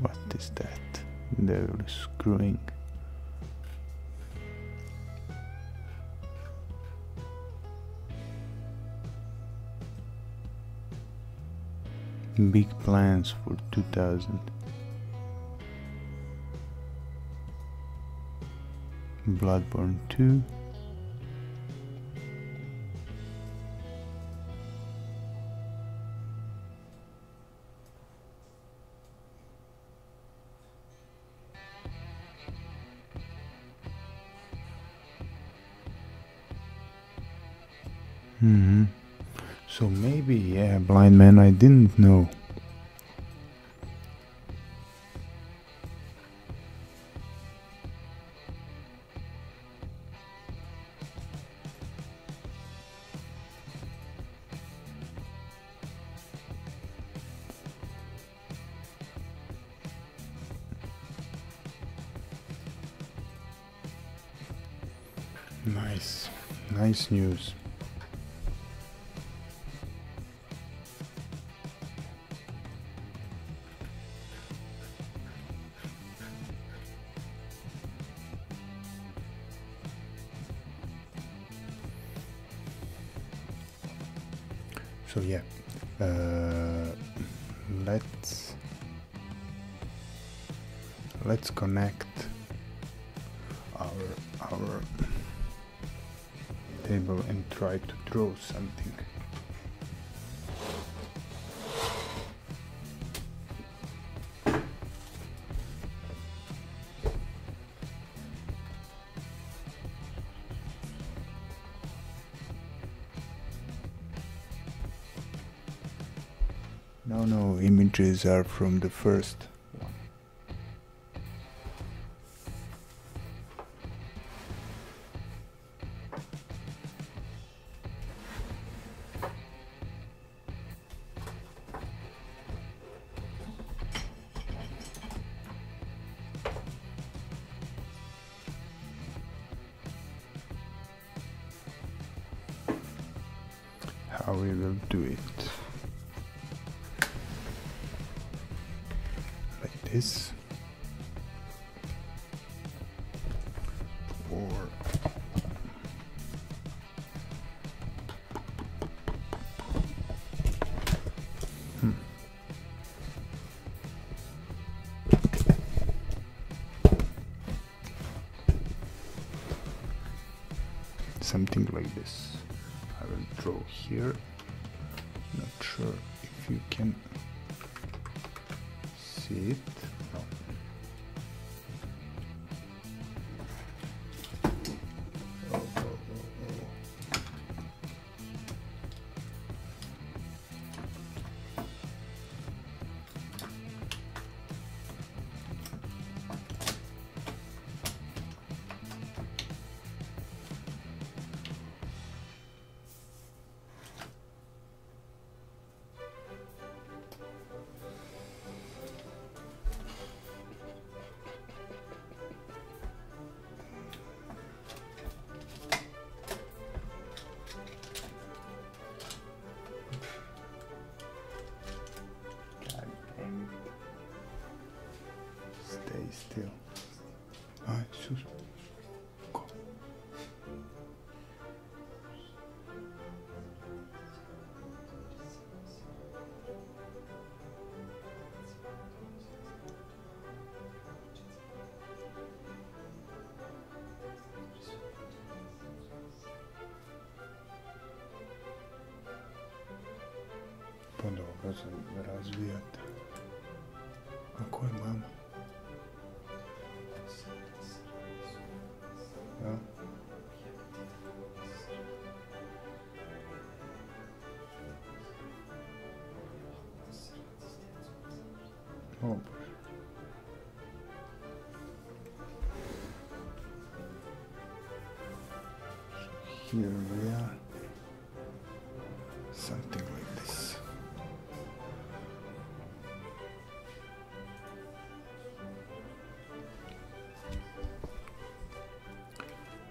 What is that? They're screwing. Big plans for 2000. Bloodborne 2. So maybe, yeah, blind man, I didn't know. Nice, nice news. So yeah, let's connect our table and try to draw something. No, images are from the first one. How we will do it. This or something like this. I will draw here. Not sure if you can see it. No. Stay still. Ai, sus. Go. Pa dobro se razvijate. A ko je mama? Ja. O Bože. Here we are. Something like this.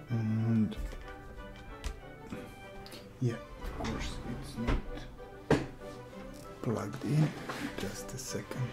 And yeah, of course it's not plugged in. Just a second.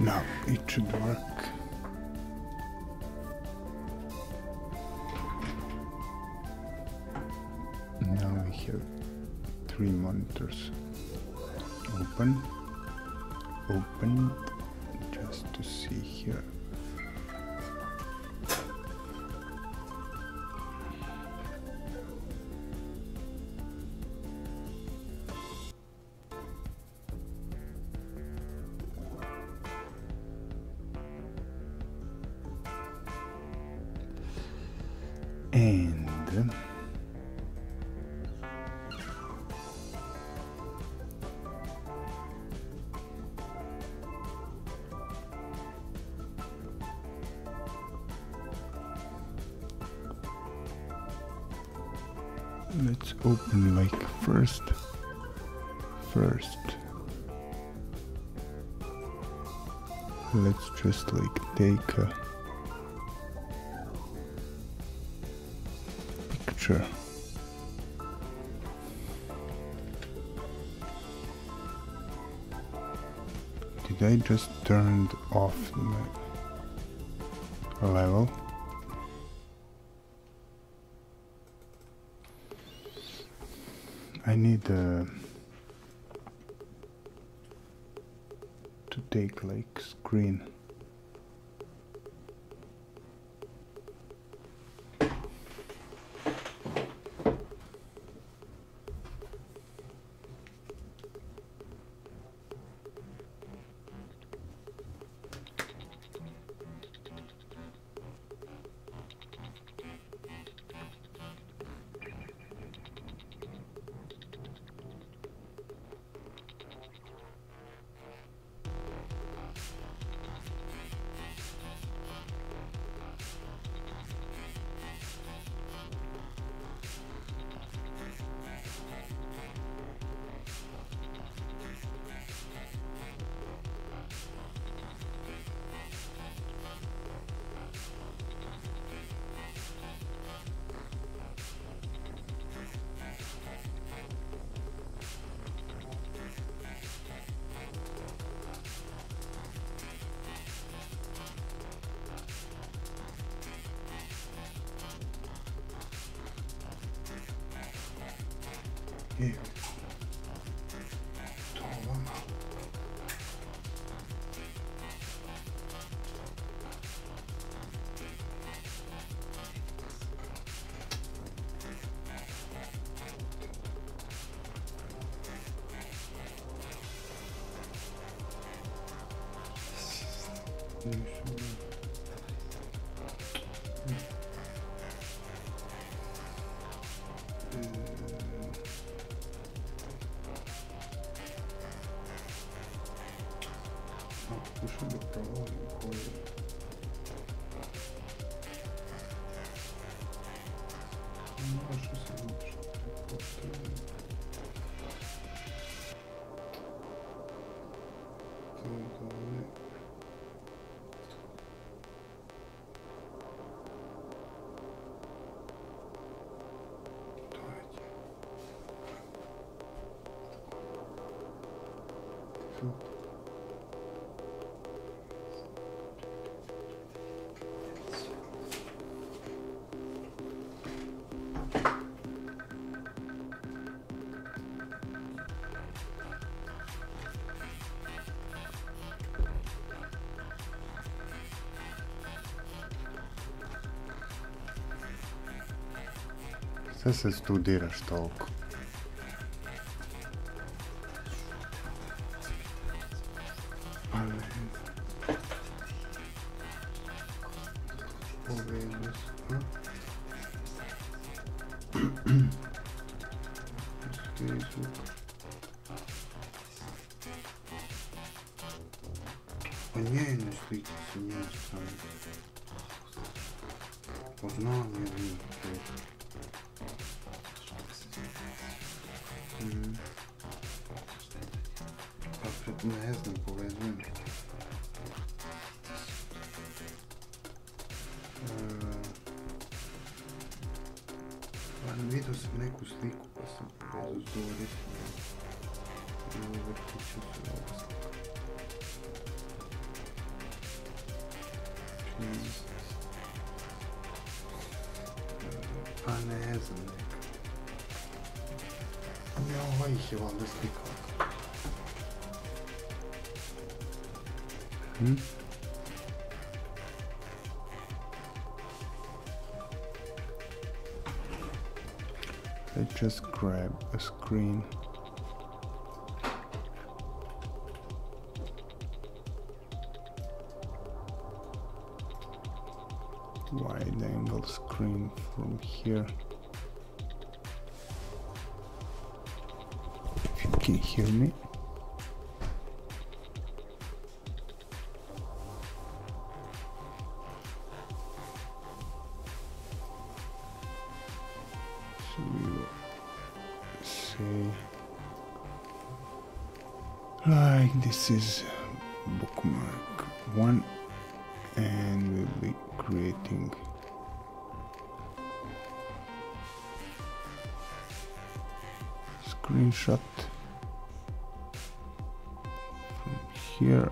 Now it should work. Now we have 3 monitors open, just to see here. And let's open like first. Let's just like take a picture. Did I just turn off the level? I need to take like screen. Yeah. Šta se studiraš toliko? Pa njene slike su njene strane. Poznam je njih. Pa ne znam, povezujem. Vidio sam neku sliku pa sam povezao s Dorisima. I vrtiću su ovo. A ne znam nekako. Ja, ovaj ih je valjda slikao. Let's just grab a screen. Wide angle screen from here. If you can hear me. So we will say like this is bookmark 1, and we'll be creating screenshot from here.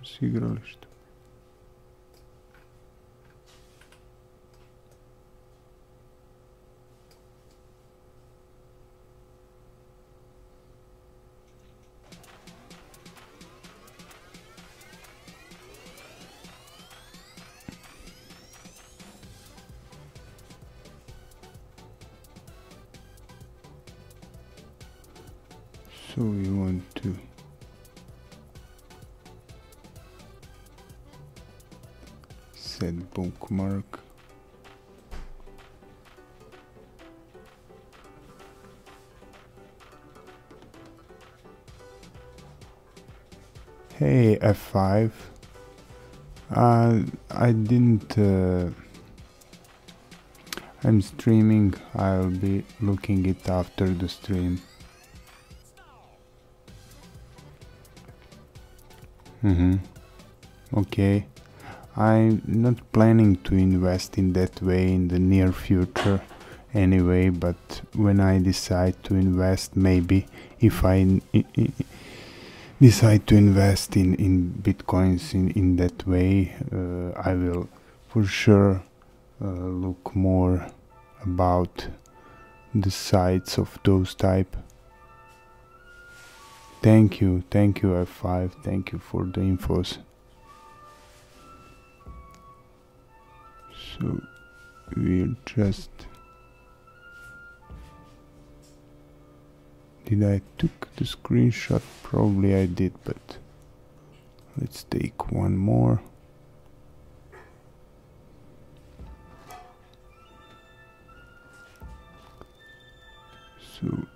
S igrališta. So we want to set bookmark. Hey F5, I didn't I'm streaming. I'll be looking it after the stream. Okay, I'm not planning to invest in that way in the near future anyway, but when I decide to invest, maybe if I decide to invest in bitcoins in that way, I will for sure look more about the sites of those type. Thank you F5, thank you for the infos. So we'll just... Did I took the screenshot? Probably I did, but let's take one more. So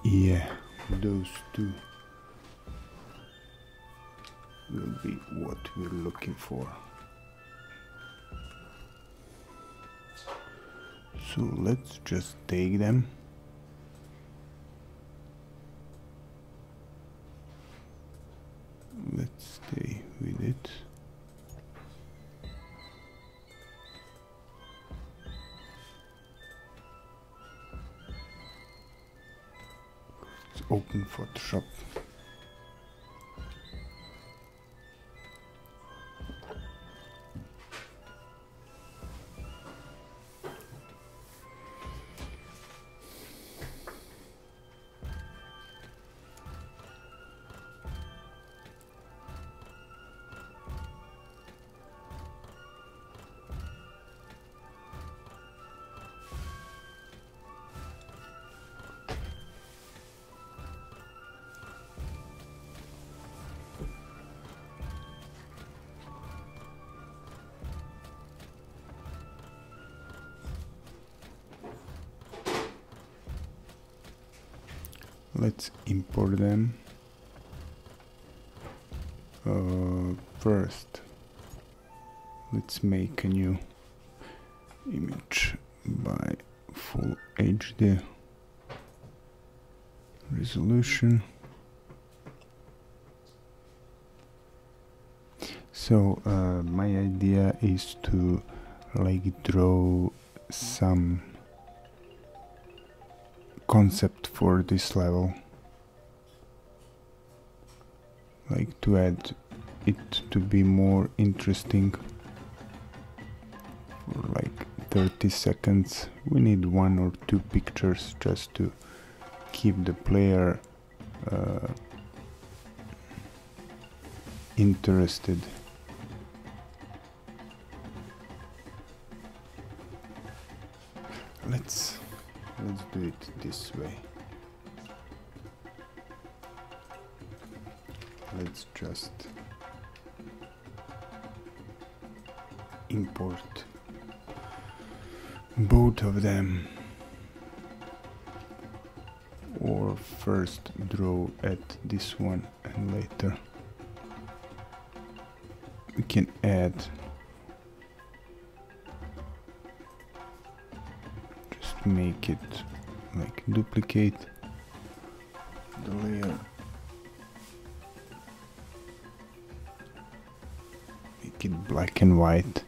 yeah, those two will be what we're looking for. So let's just take them. Let's stay with it. Let's open Photoshop. Let's import them. First, let's make a new image by full HD resolution. So my idea is to like draw some concept for this level, like to add it to be more interesting. For like 30 seconds we need 1 or 2 pictures just to keep the player interested. Let's do it this way. Let's just import both of them, or first draw at this one and later we can add, just make it like duplicate the layer, make it black and white.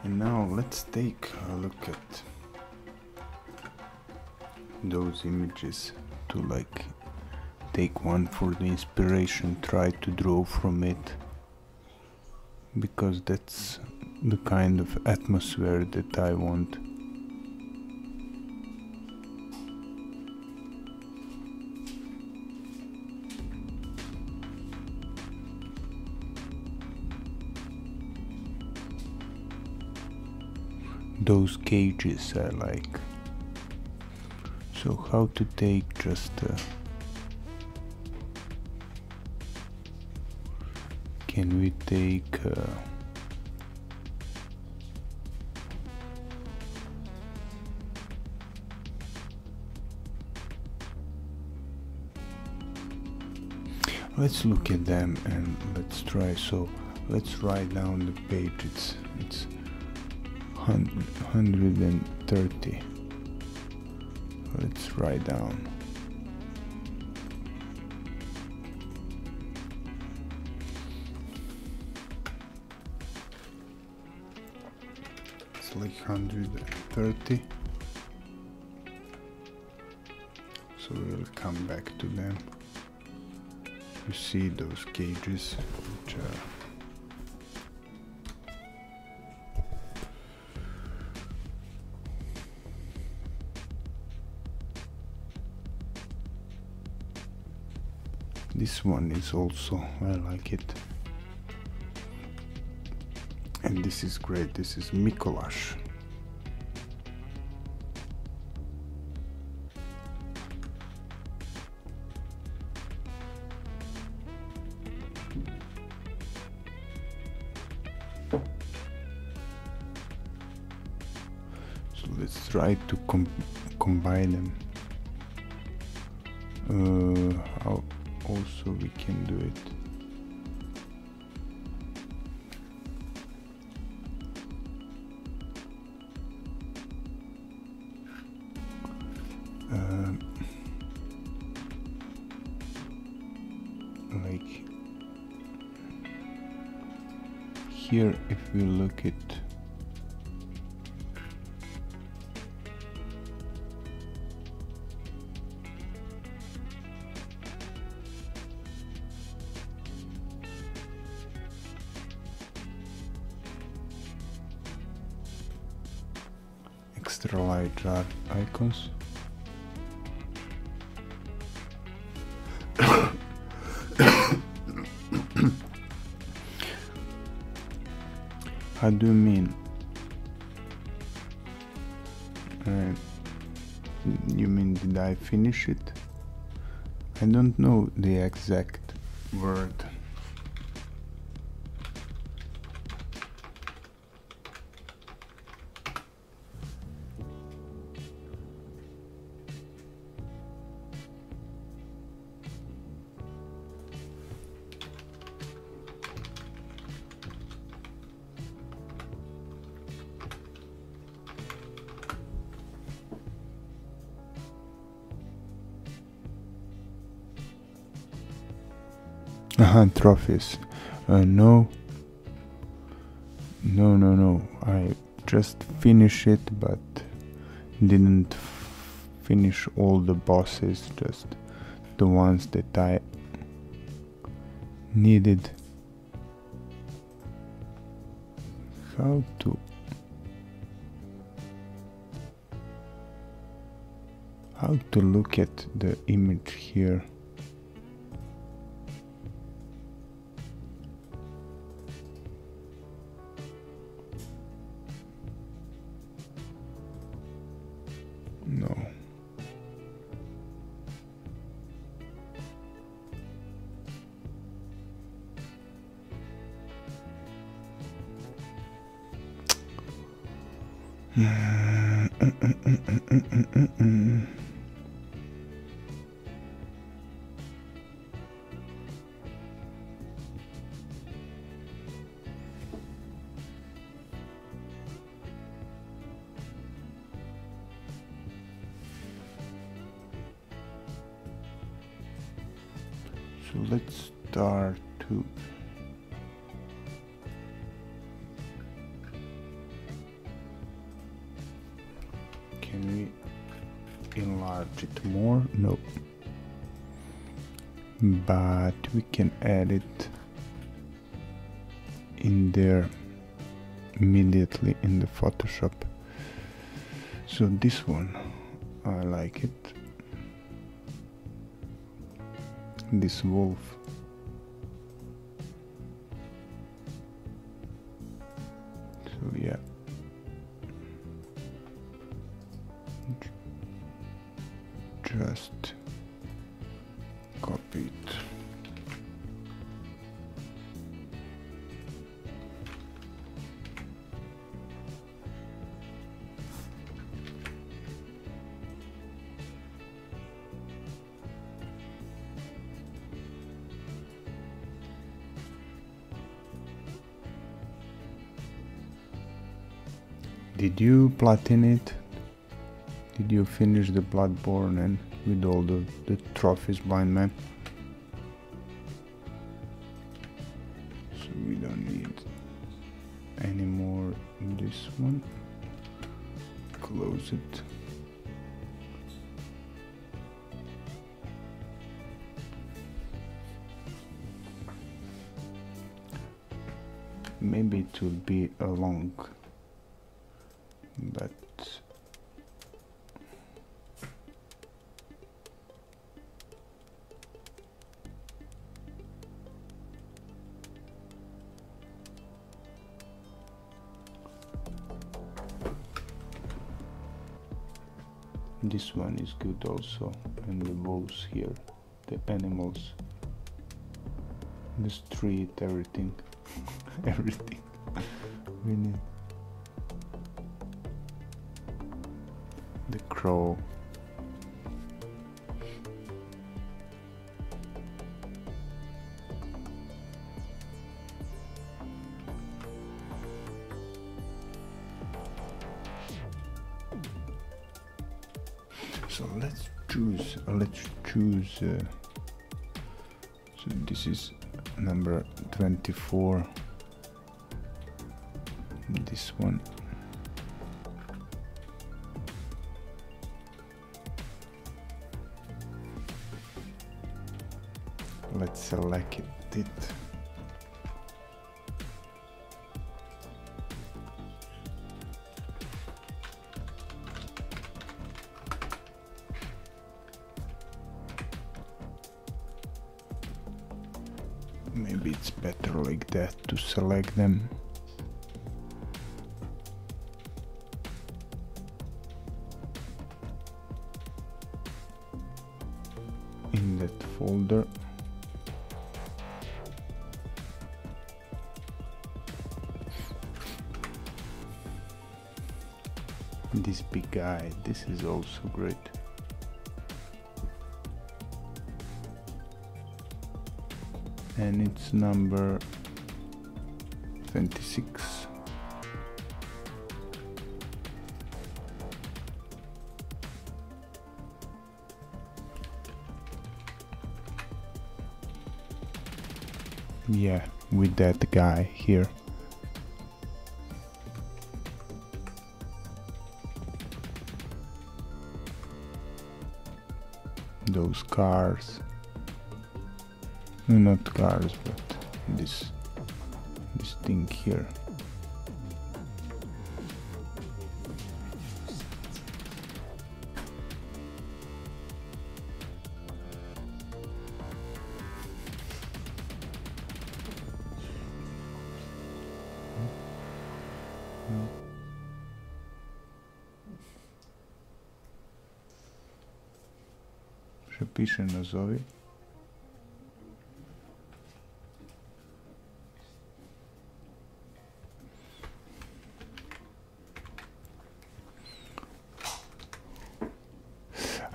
And now let's take a look at those images to like take one for the inspiration, try to draw from it, because that's the kind of atmosphere that I want. Those cages I like. So how to take just can we take let's look at them and let's try. So let's write down the page. It's 130. Let's write down. It's like 130. So we'll come back to them. You see those cages, which are this one is also, I like it. And this is great, this is Mikolash. So let's try to combine them. How also we can do it. Like here, if we look at extra large icons. How do you mean? You mean did I finish it? I don't know the exact word. Trophies. No, No, I just finished it, but didn't finish all the bosses, just the ones that I needed. How to look at the image here? No. So let's start to can we enlarge it more? No, but we can add it in there immediately in the Photoshop. So this one, I like it. This wolf. So yeah. Just copy it. Did you platinum it? Did you finish the Bloodborne and with all the trophies, blind man? So we don't need any more in this one. Close it. Maybe it will be a long, but this one is good also, and the wolves here, the animals, the street, everything. Everything we need. The crow. So let's choose so this is number 24, this one. Let's select it. Maybe it's better like that to select them. In that folder. This big guy, this is also great. And it's number 26. Yeah, with that guy here. those cars. No, not cars, but this thing here. Še piše nazovi.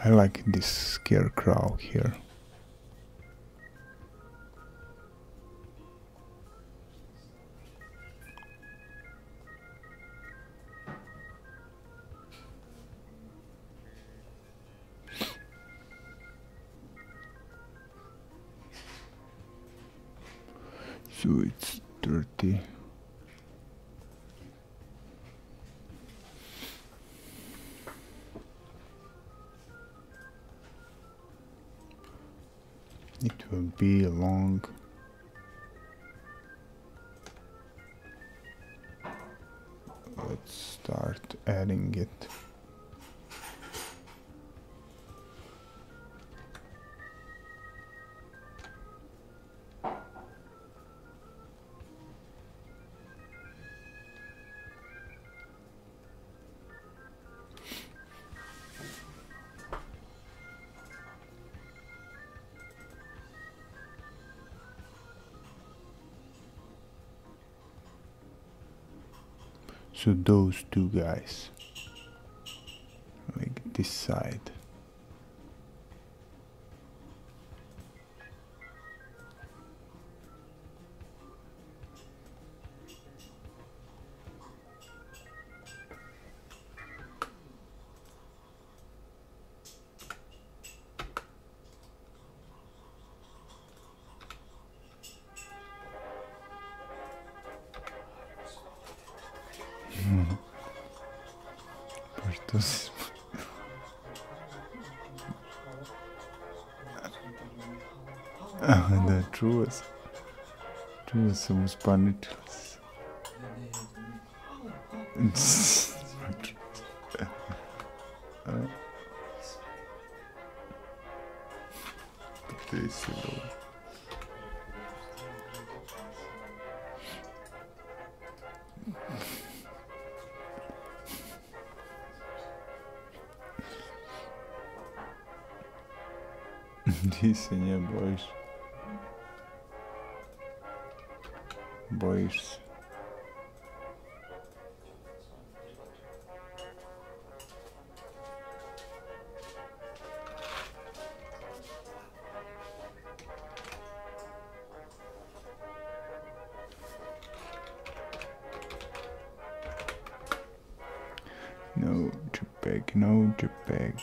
I like this scarecrow here. So it's 30. It will be long. Let's start adding it. So those two guys, like this side. Estos da čuvas sam uz paničac. Ti si dobro. Ti se nje bojiš. Bojiš se. No JPEG, no JPEG.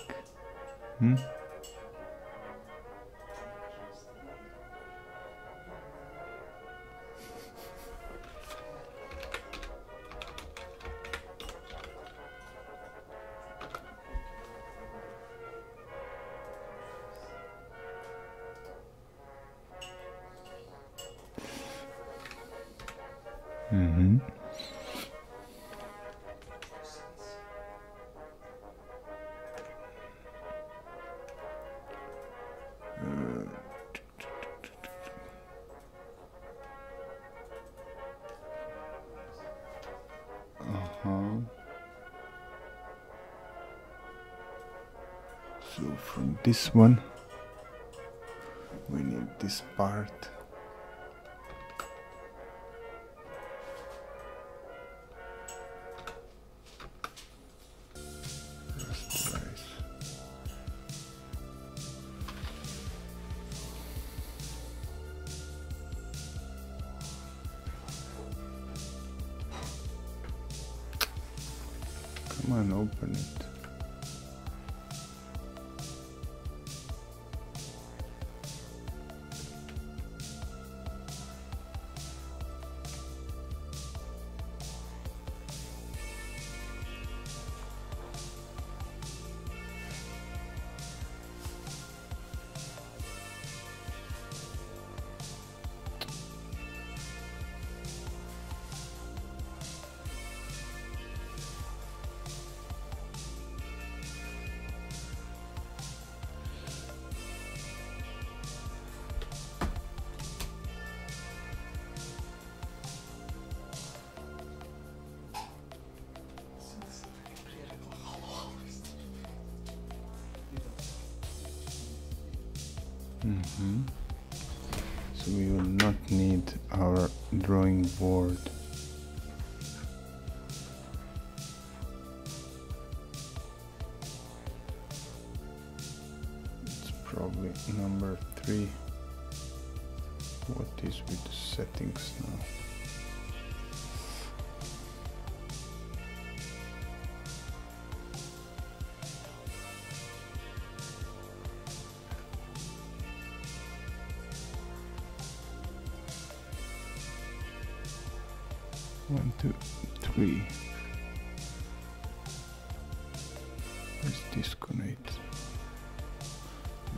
So from this one we need this part. Rasterize. Come on, open it. So we will not need our drawing board. It's probably number 3. What is with the settings now? One, two, three. Let's disconnect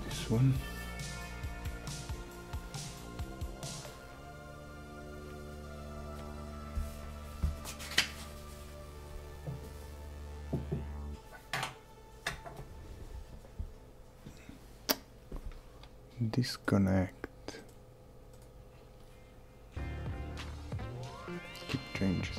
this one. Disconnect. Skip changes.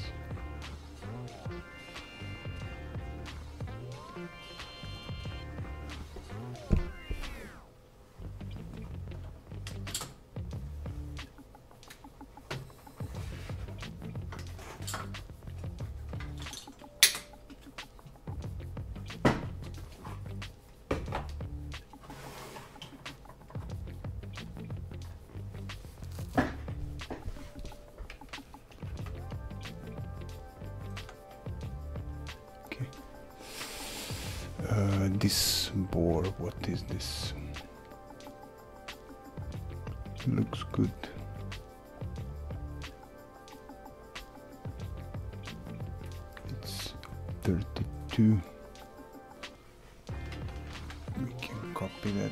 This board, what is this? Looks good. It's 32. We can copy that.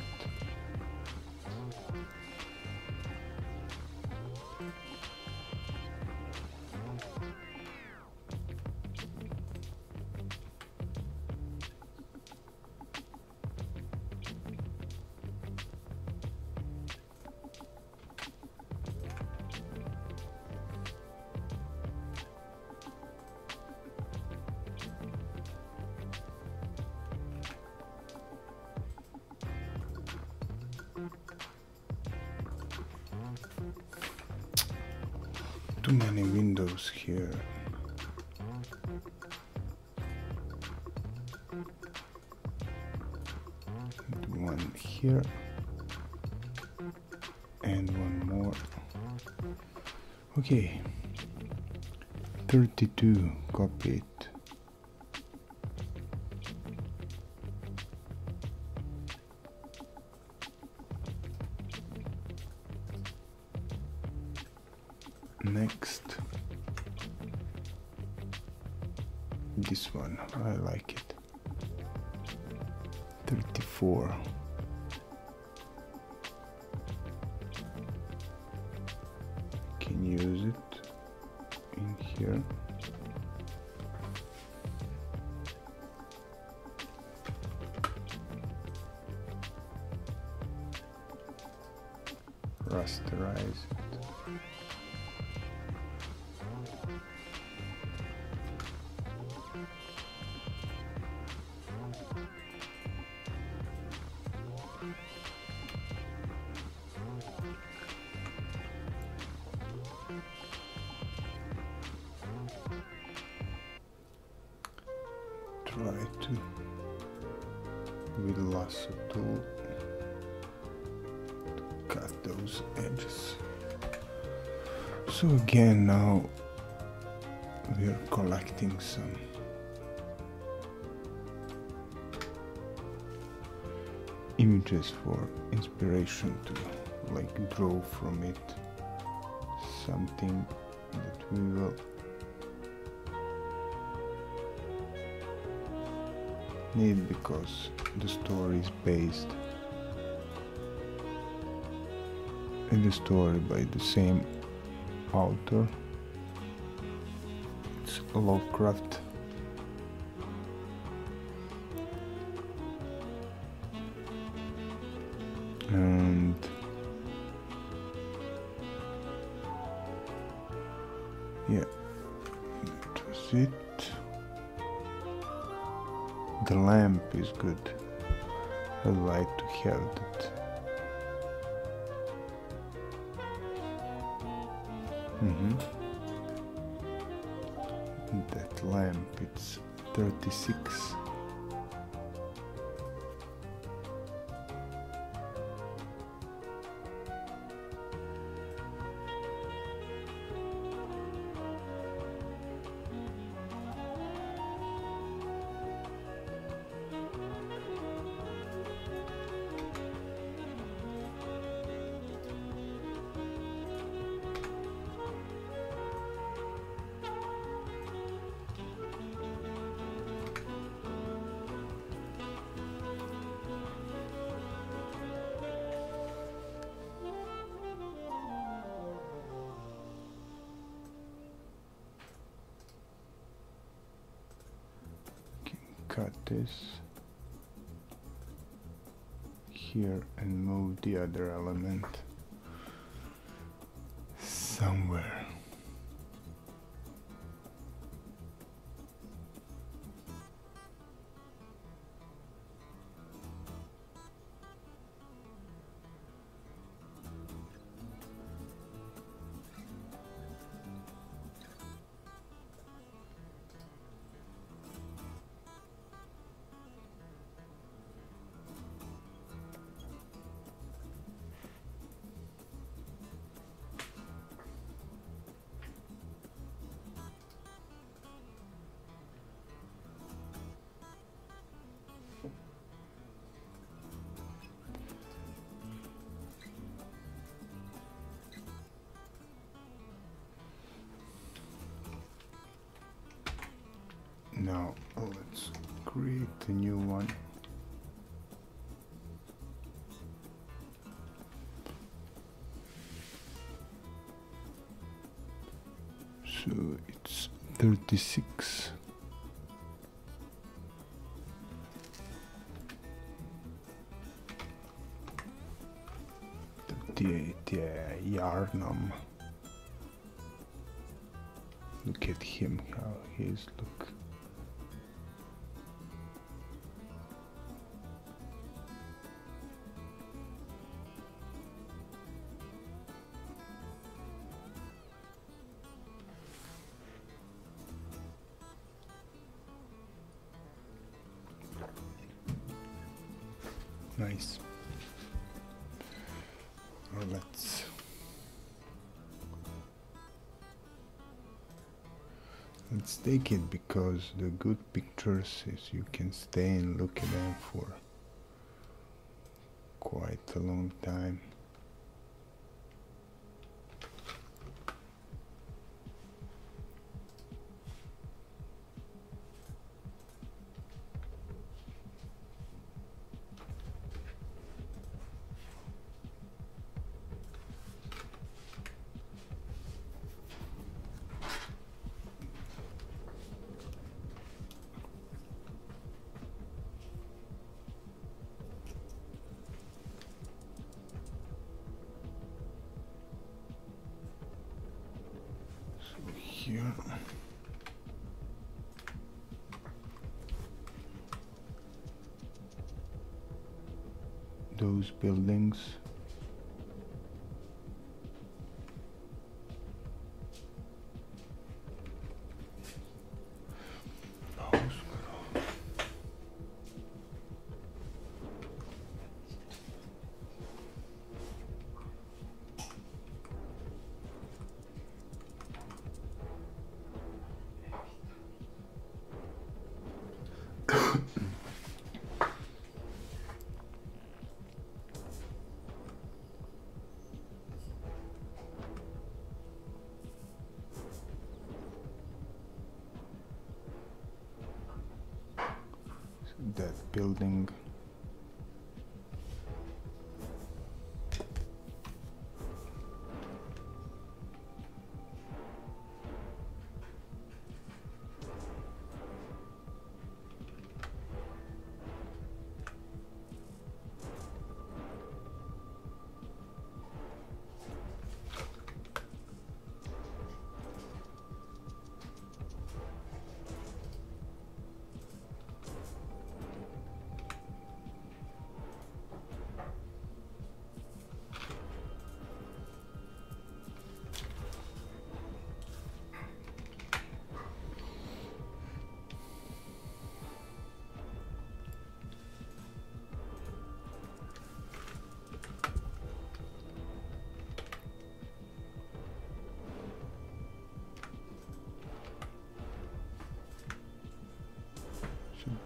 Too many windows here. And one here and one more. Okay, 32, copy it. Next, this one, I like it. 34. Can use it in here. Rasterize it. Try to, with lasso tool, to cut those edges. So again, now we are collecting some images for inspiration to like draw from it something that we will need, because the story is based in the story by the same author. It's Lovecraft. And yeah, that was it. The lamp is good. I'd like to have that. Mm-hmm. That lamp, it's 36. Cut this here and move the other element somewhere. Now let's create a new one. So it's 36. 38, yeah, Yarnum. Look at him, how he is, look. Nice. Well, let's take it, because the good pictures is you can stay and look at them for quite a long time. Here. Those buildings. That building.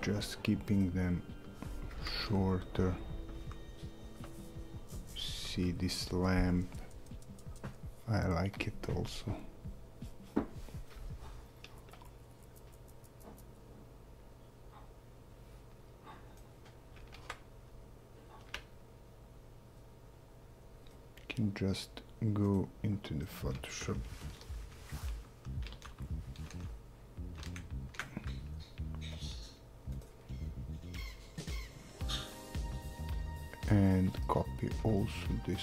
just keeping them shorter. See this lamp, I like it also. Can just go into the Photoshop and copy also this.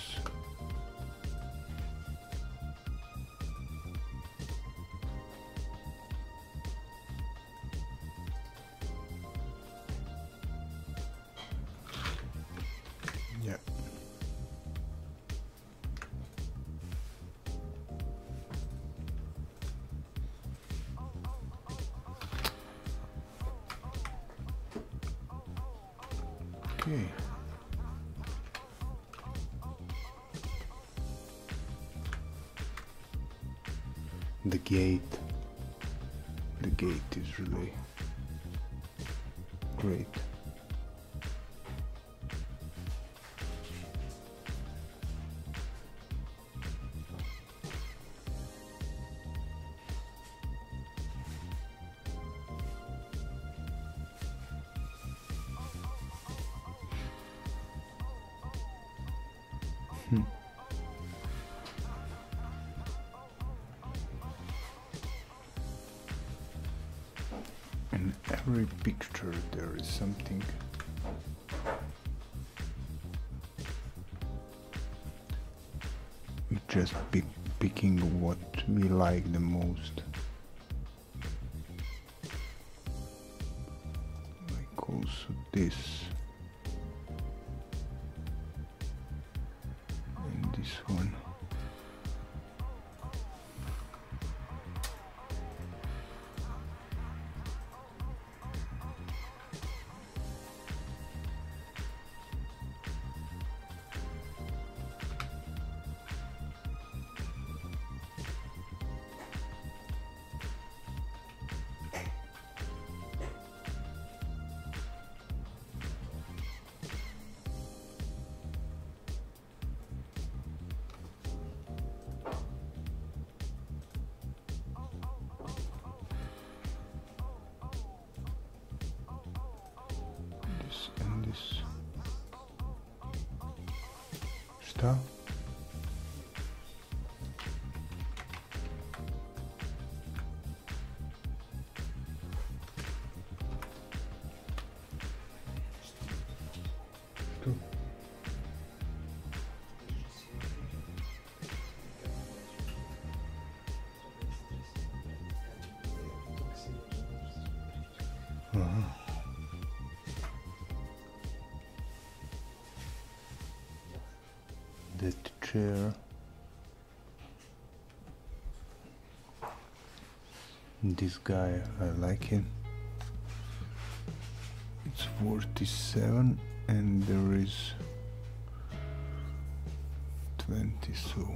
Yeah. Okay. The gate is really great. In every picture there is something just picking what we like the most. Like also this and this one. And this stuff. That chair, this guy, I like him. It's 47 and there is 20, so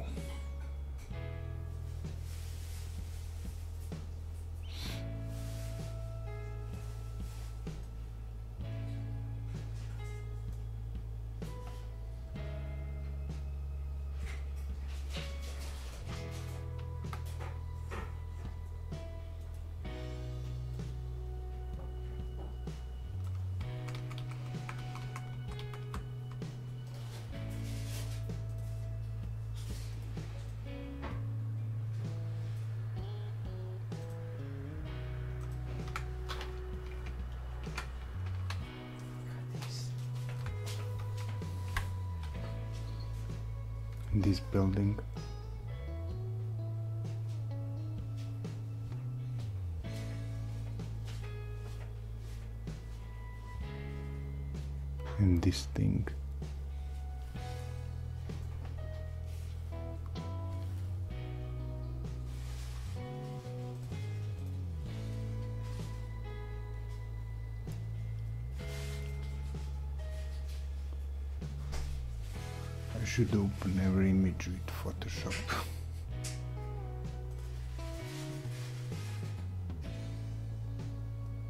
this building. And this thing. I should open every image with Photoshop.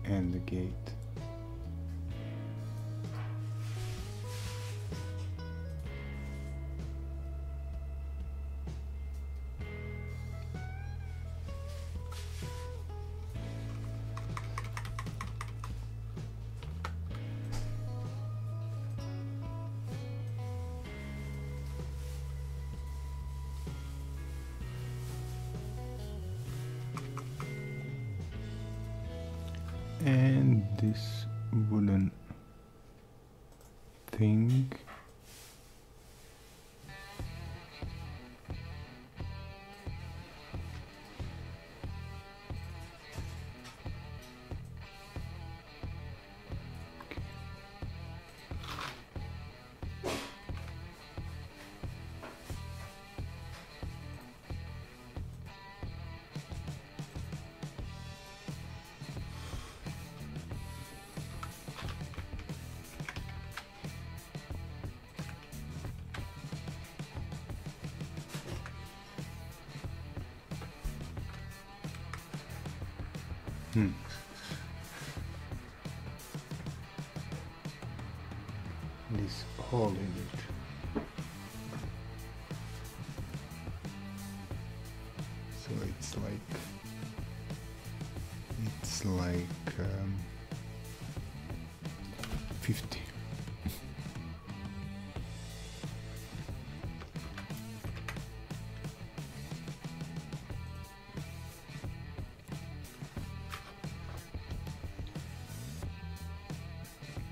And the gate. And this wooden thing. This hole in it. So it's like 50.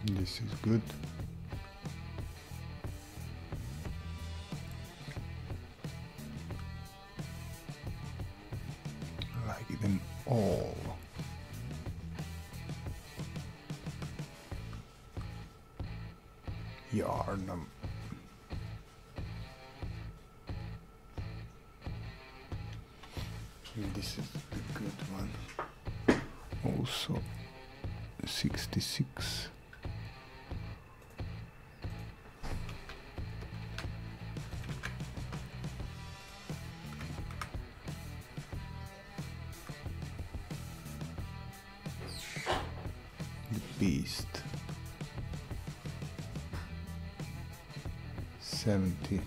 This is good. Like them all. Yarn them. This is the good one. Also 66. Beast 70.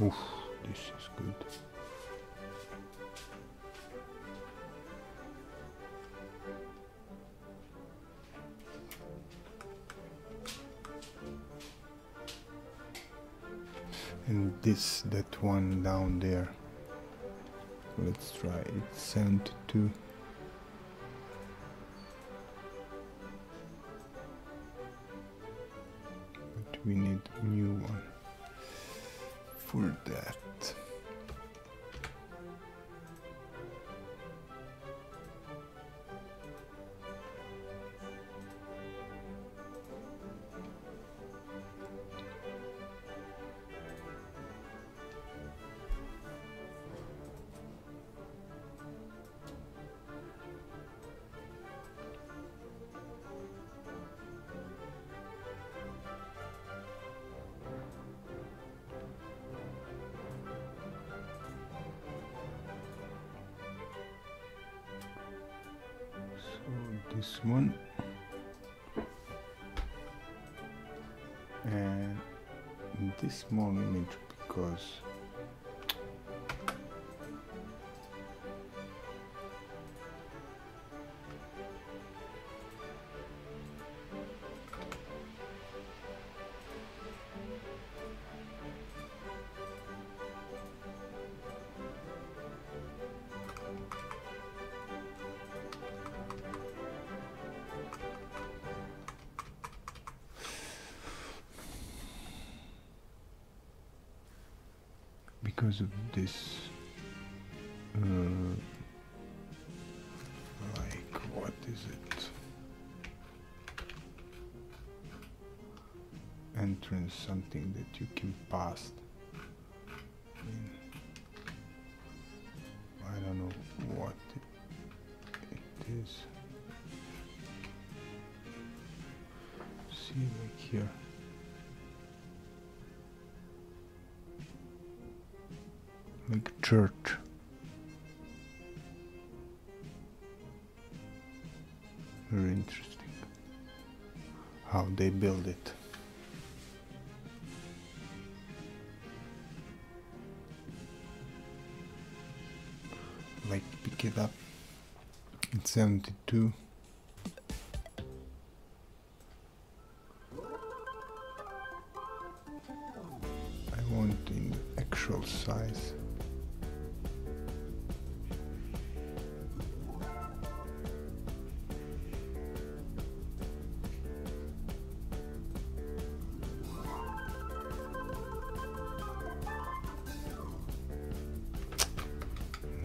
Oof, this is good. And that one down there. Let's try it. 72. But we need a new one for that. This one and this small image because because of this like, what is it, entrance, something that you can pass. I don't know what it is. See, like here. Like church. Very interesting how they build it. Like pick it up. It's 72. I want in actual size.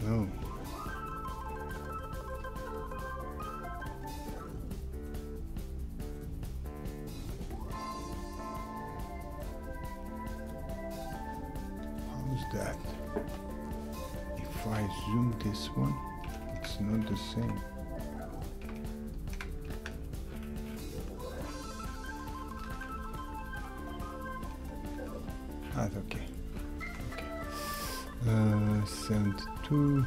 No. How's that? If I zoom this one, it's not the same. That's okay. Okay. 72.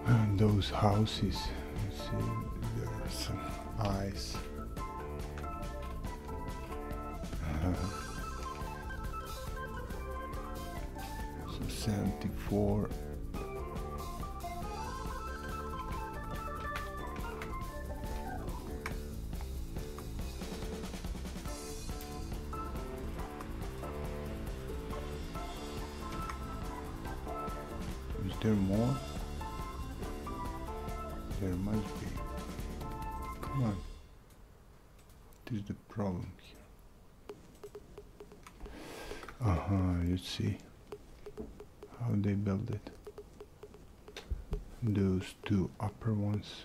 And those houses, you see, there are some eyes. So 74. Is there more? There must be. Come on. What is the problem here? You see how they build it. Those two upper ones.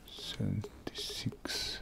76.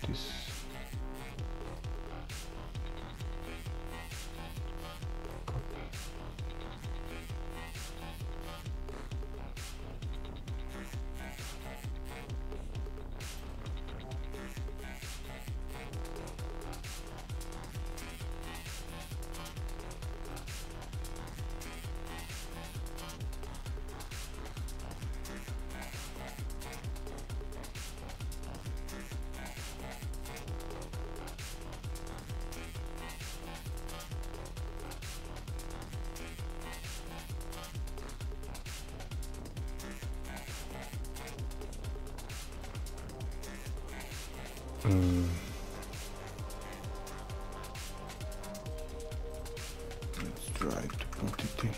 This copy. Let's try to put it in.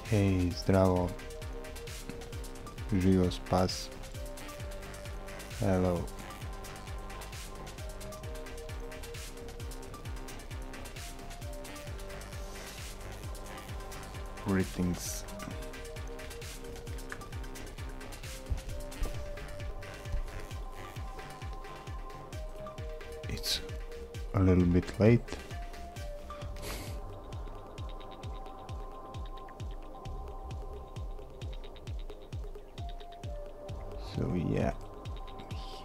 Hej, zdravo. Živo spas. Hello. Greetings. It's a little bit late. So yeah,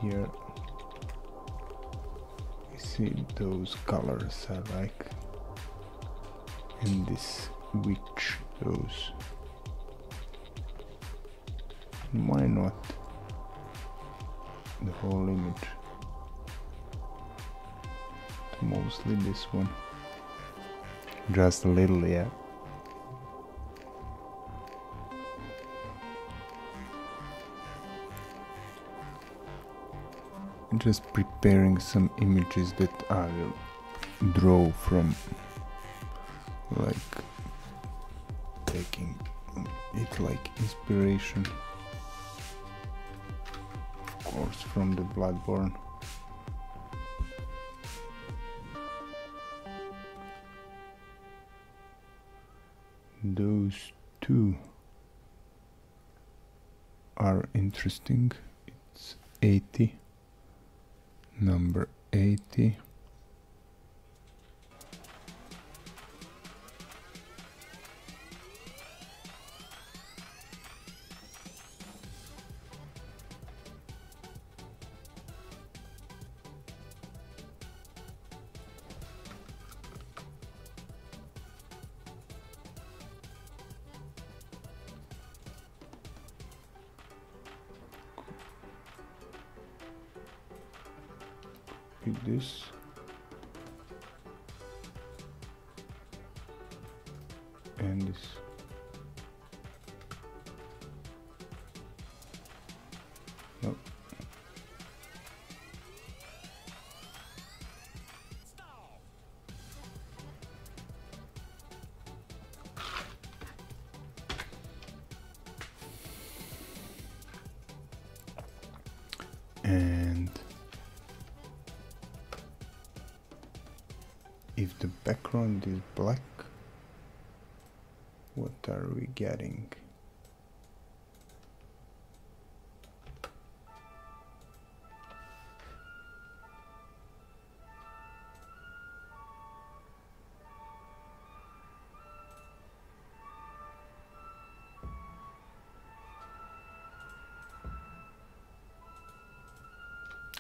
here you see those colors I like, and this witch those. Why not the whole image? Mostly this one. Just a little, yeah. Just preparing some images that I will draw from, like taking it like inspiration, of course, from the Bloodborne. Those two are interesting. It's 80. Number 80. With this. And this. Nope. And if the background is black, what are we getting?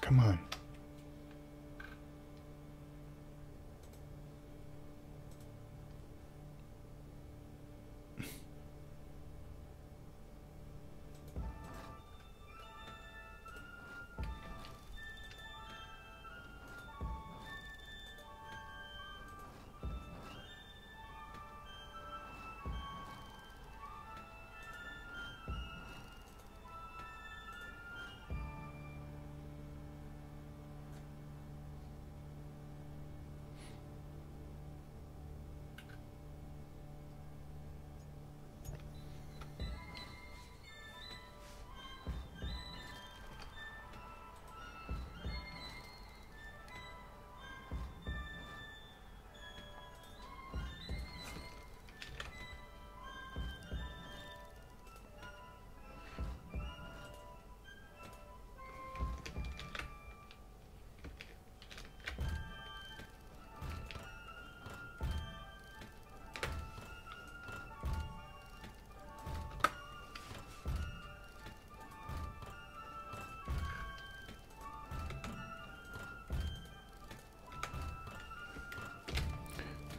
Come on.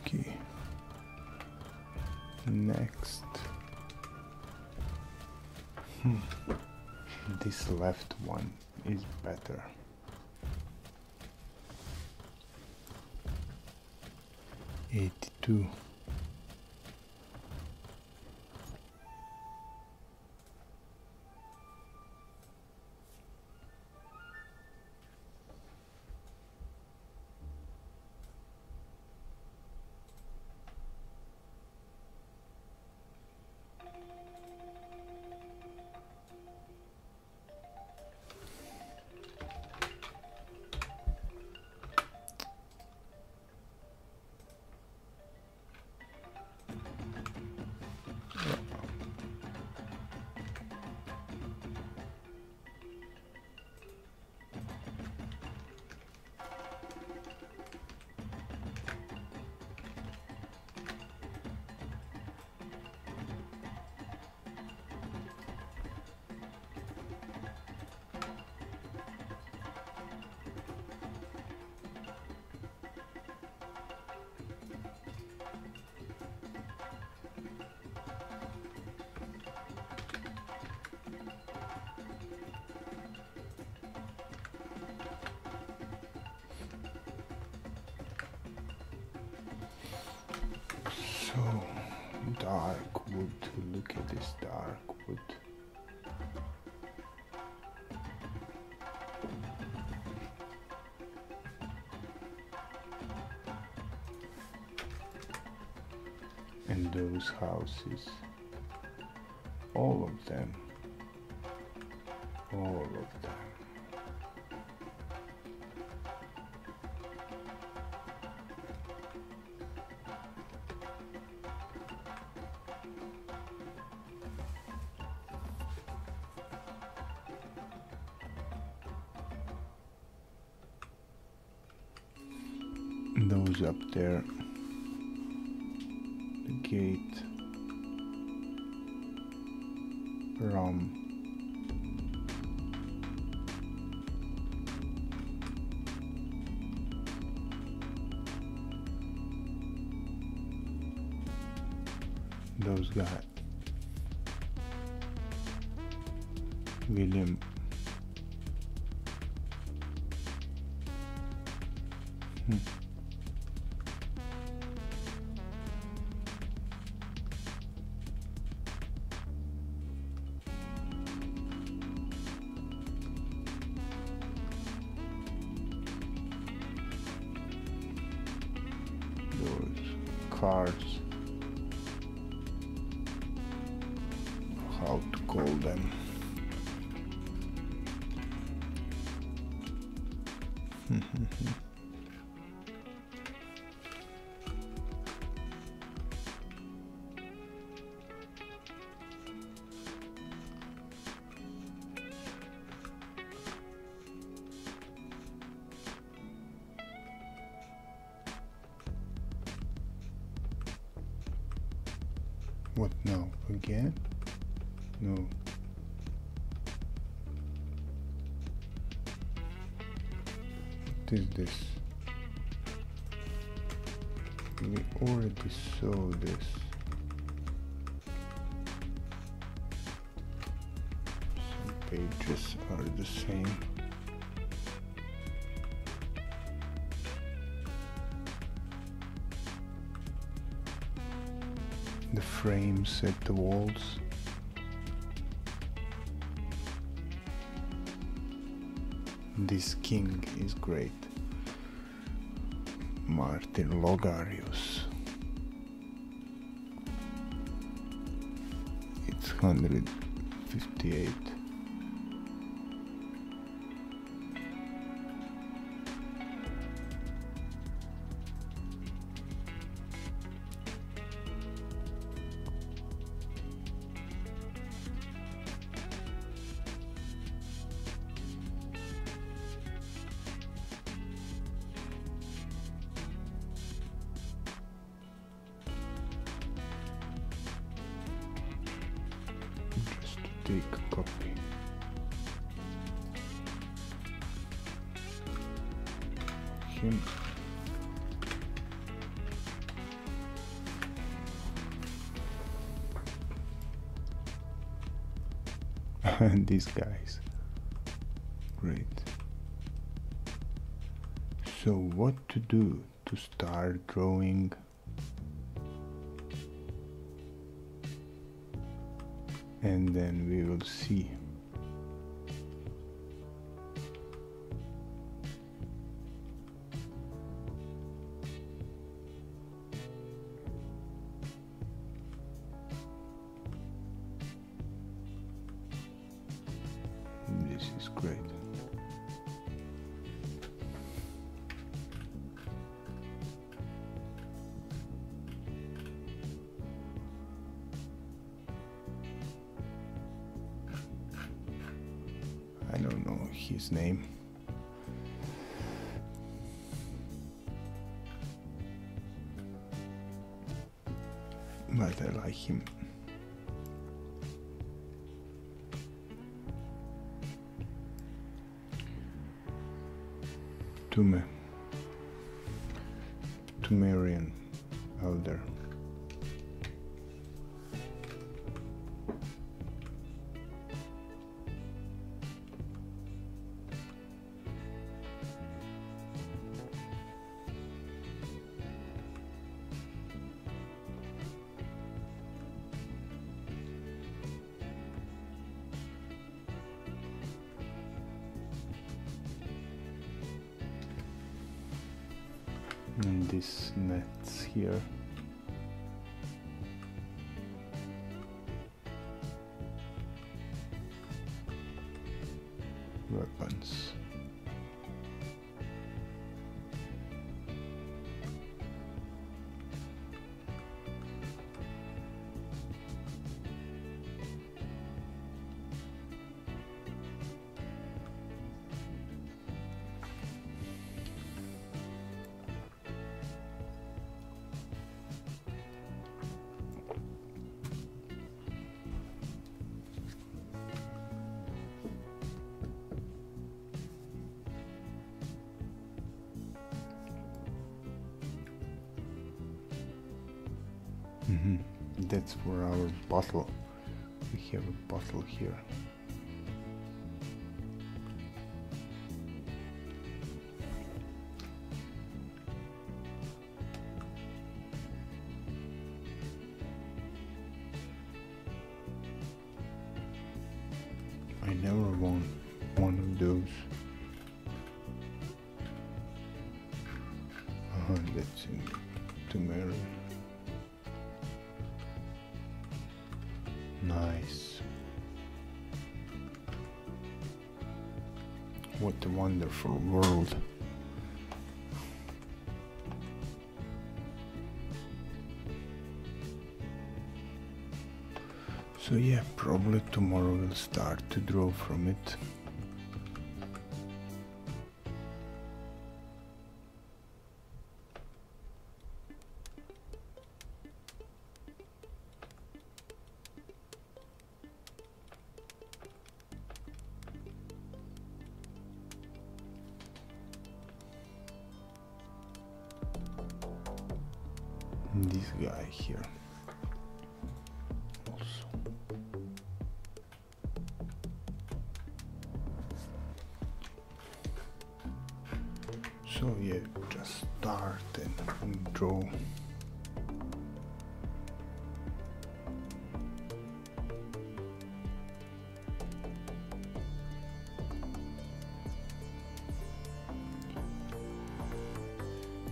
Okay. Next. This left one is better. '82. So dark wood, look at this dark wood. And those houses, all of them, all of them. Those up there, the gate, rum. Those guys, William. Those cards, how to call them. What now? Again? No. What is this? We already saw this. Some pages are the same. The frames at the walls. This king is great. Martin Logarius. It's 158. Just to take a copy. Him. And these guys. Great. So what to do to start drawing? And then we will see. This is great. I don't know his name. But I like him. Tumerian elder. And these nets here. Weapons. That's for our bottle. We have a bottle here. I never want one of those. That's in to marry. Nice. What a wonderful world. So yeah, probably tomorrow we'll start to draw from it. This guy here also. So yeah, just start and draw.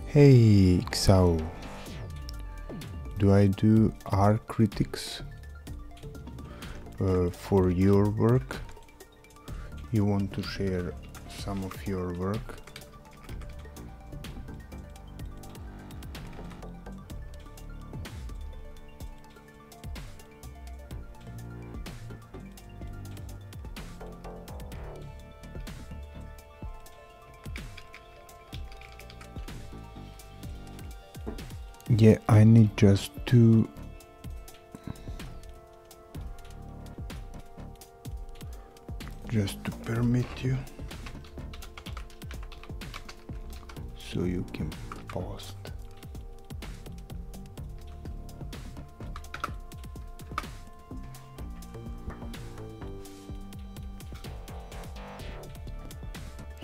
Hey Xao, do I do art critics for your work? You want to share some of your work? Yeah, I need just to permit you so you can post.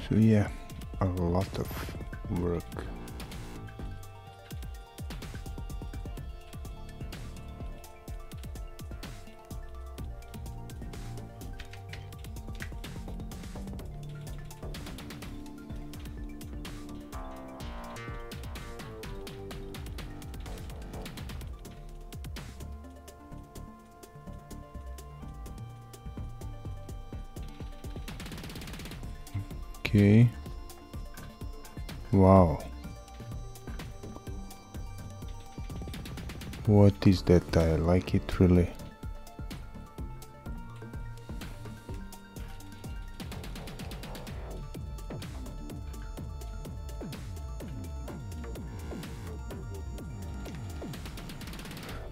So yeah, a lot of work. Okay. Wow. What is that? I like it really.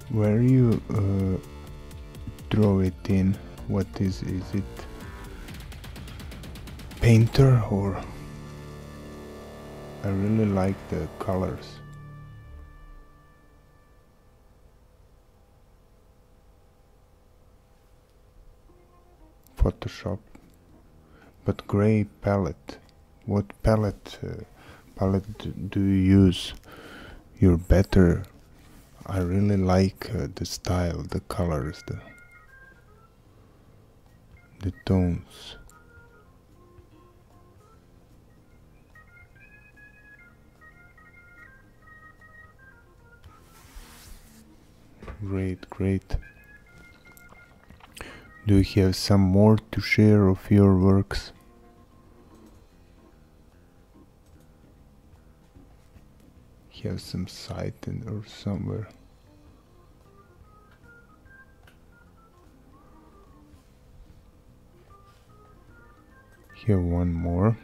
Where you draw it in? What is it? Painter or? I really like the colors. Photoshop. But gray palette. What palette do you use? You're better. I really like the style, the colors, the tones. Great, great. Do you have some more to share of your works? Have some site or somewhere? Here one more.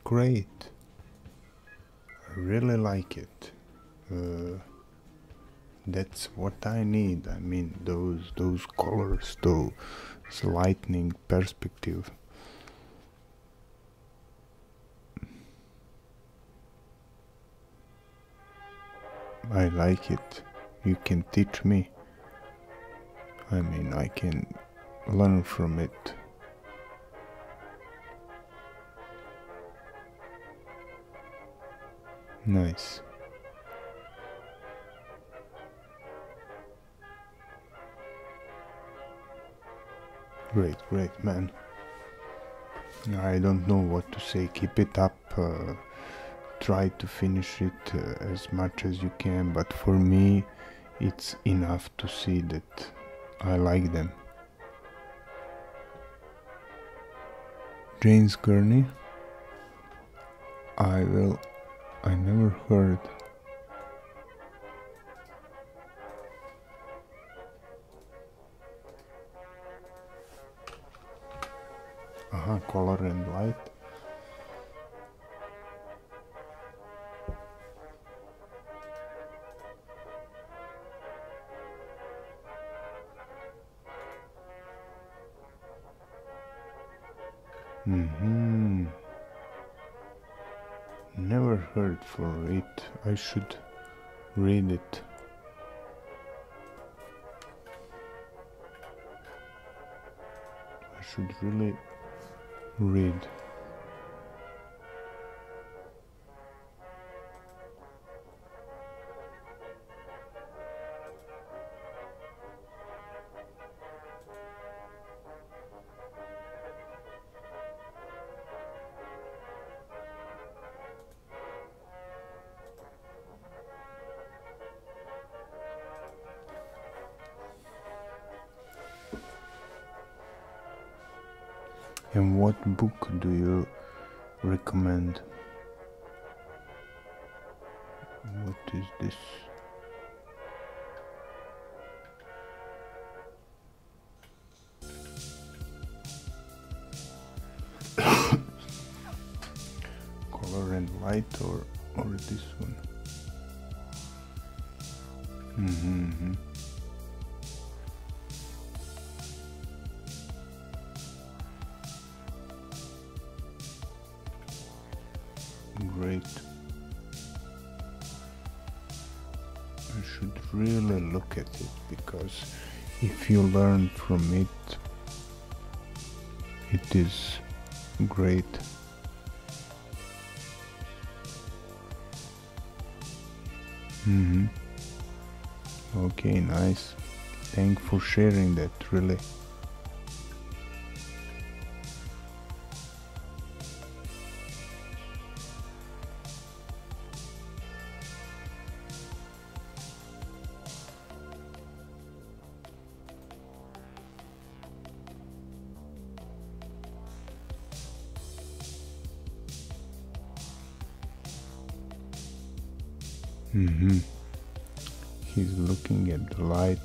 Great. I really like it. That's what I need. I mean, those colors, those lightning perspective. I like it. You can teach me. I mean, I can learn from it. Nice. Great, great, man. I don't know what to say. Keep it up. Try to finish it as much as you can, but for me it's enough to see that I like them. James Gurney? I never heard. Color and light. Never heard for it. I should read it. I should really read. And what book do you recommend? What is this? Color and light or this one? Great. I should really look at it, because if you learn from it, it is great. Okay, nice. Thanks for sharing that, really. He's looking at the light.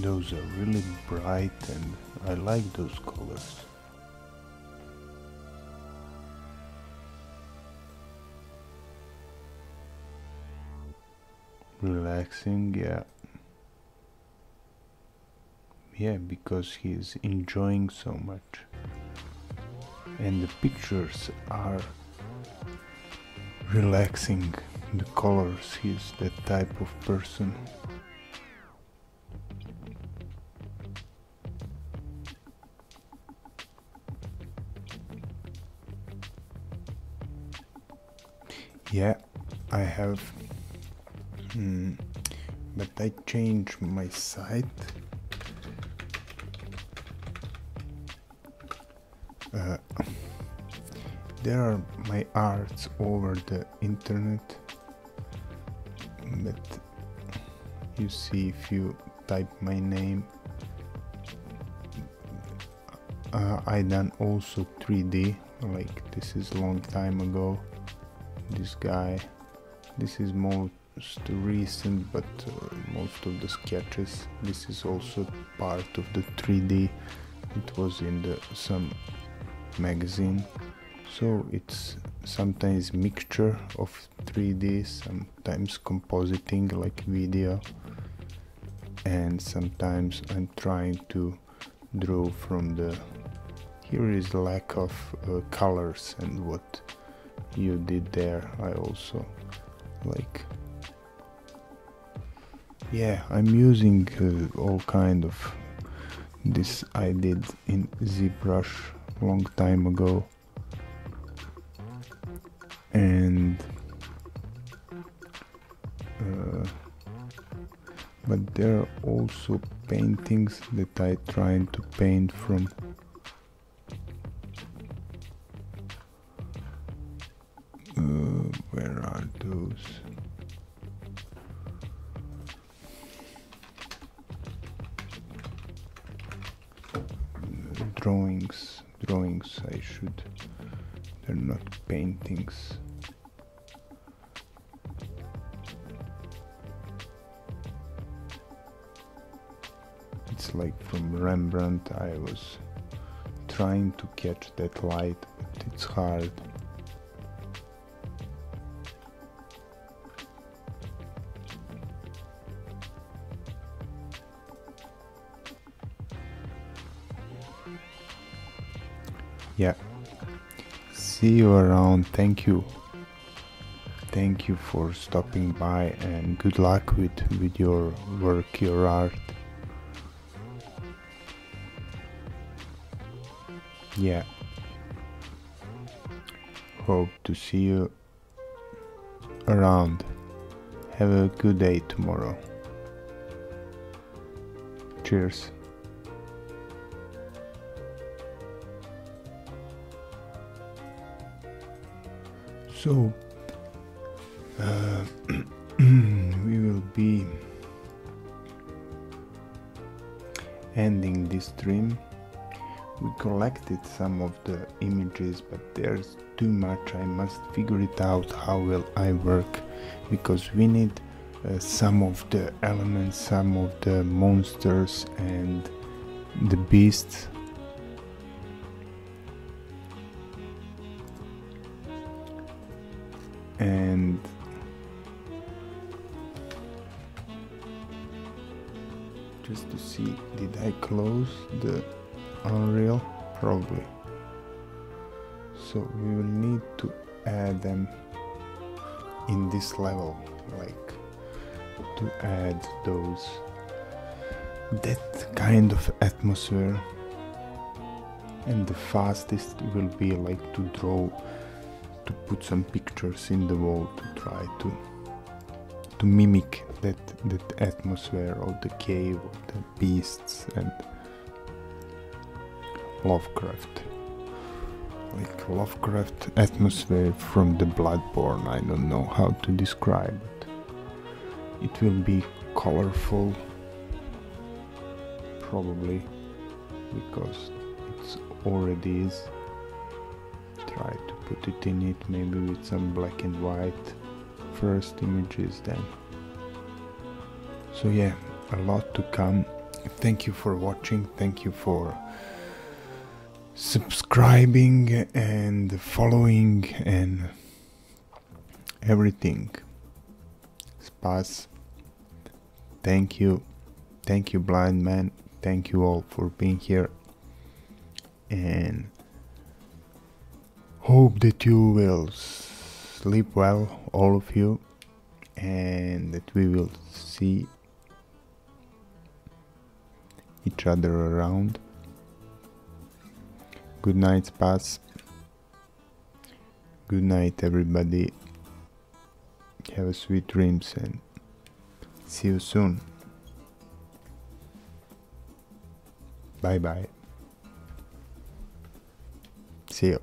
Those are really bright and I like those colors. Relaxing, yeah. Yeah, because he's enjoying so much. And the pictures are relaxing. The colors, he's that type of person. Yeah, I have, but I changed my site. There are my arts over the internet, but you see if you type my name, I done also 3D, like this is a long time ago. This guy, this is most recent, but most of the sketches, this is also part of the 3D. It was in some magazine, so it's sometimes mixture of 3D, sometimes compositing like video, and sometimes I'm trying to draw from the, here is lack of colors and what you did there. I also like, yeah, I'm using all kind of this. I did in ZBrush long time ago, and but there are also paintings that I trying to paint from where are those? Drawings I should, they're not paintings. It's like from Rembrandt. I was trying to catch that light, but it's hard. Yeah, see you around. Thank you for stopping by, and good luck with your work, your art. Yeah, hope to see you around. Have a good day tomorrow. Cheers. So we will be ending this stream. We collected some of the images, but there's too much. I must figure it out how will I work, because we need some of the elements, some of the monsters and the beasts. And just to see, did I close the Unreal? Probably. So we will need to add them in this level, like to add those, that kind of atmosphere. And the fastest will be like to draw, to put some pictures in the wall, to try to mimic that atmosphere of the cave, of the beasts and Lovecraft, like Lovecraft atmosphere from the Bloodborne. I don't know how to describe it. It will be colorful, probably, because it's already is. Try to put it in it, maybe with some black and white first images then. So yeah, a lot to come. Thank you for watching. Thank you for subscribing and following and everything. Spas. Thank you. Thank you, blind man. Thank you all for being here. And hope that you will sleep well, all of you, and that we will see each other around. Good night, Spas. Good night, everybody. Have a sweet dreams and see you soon. Bye bye. See you.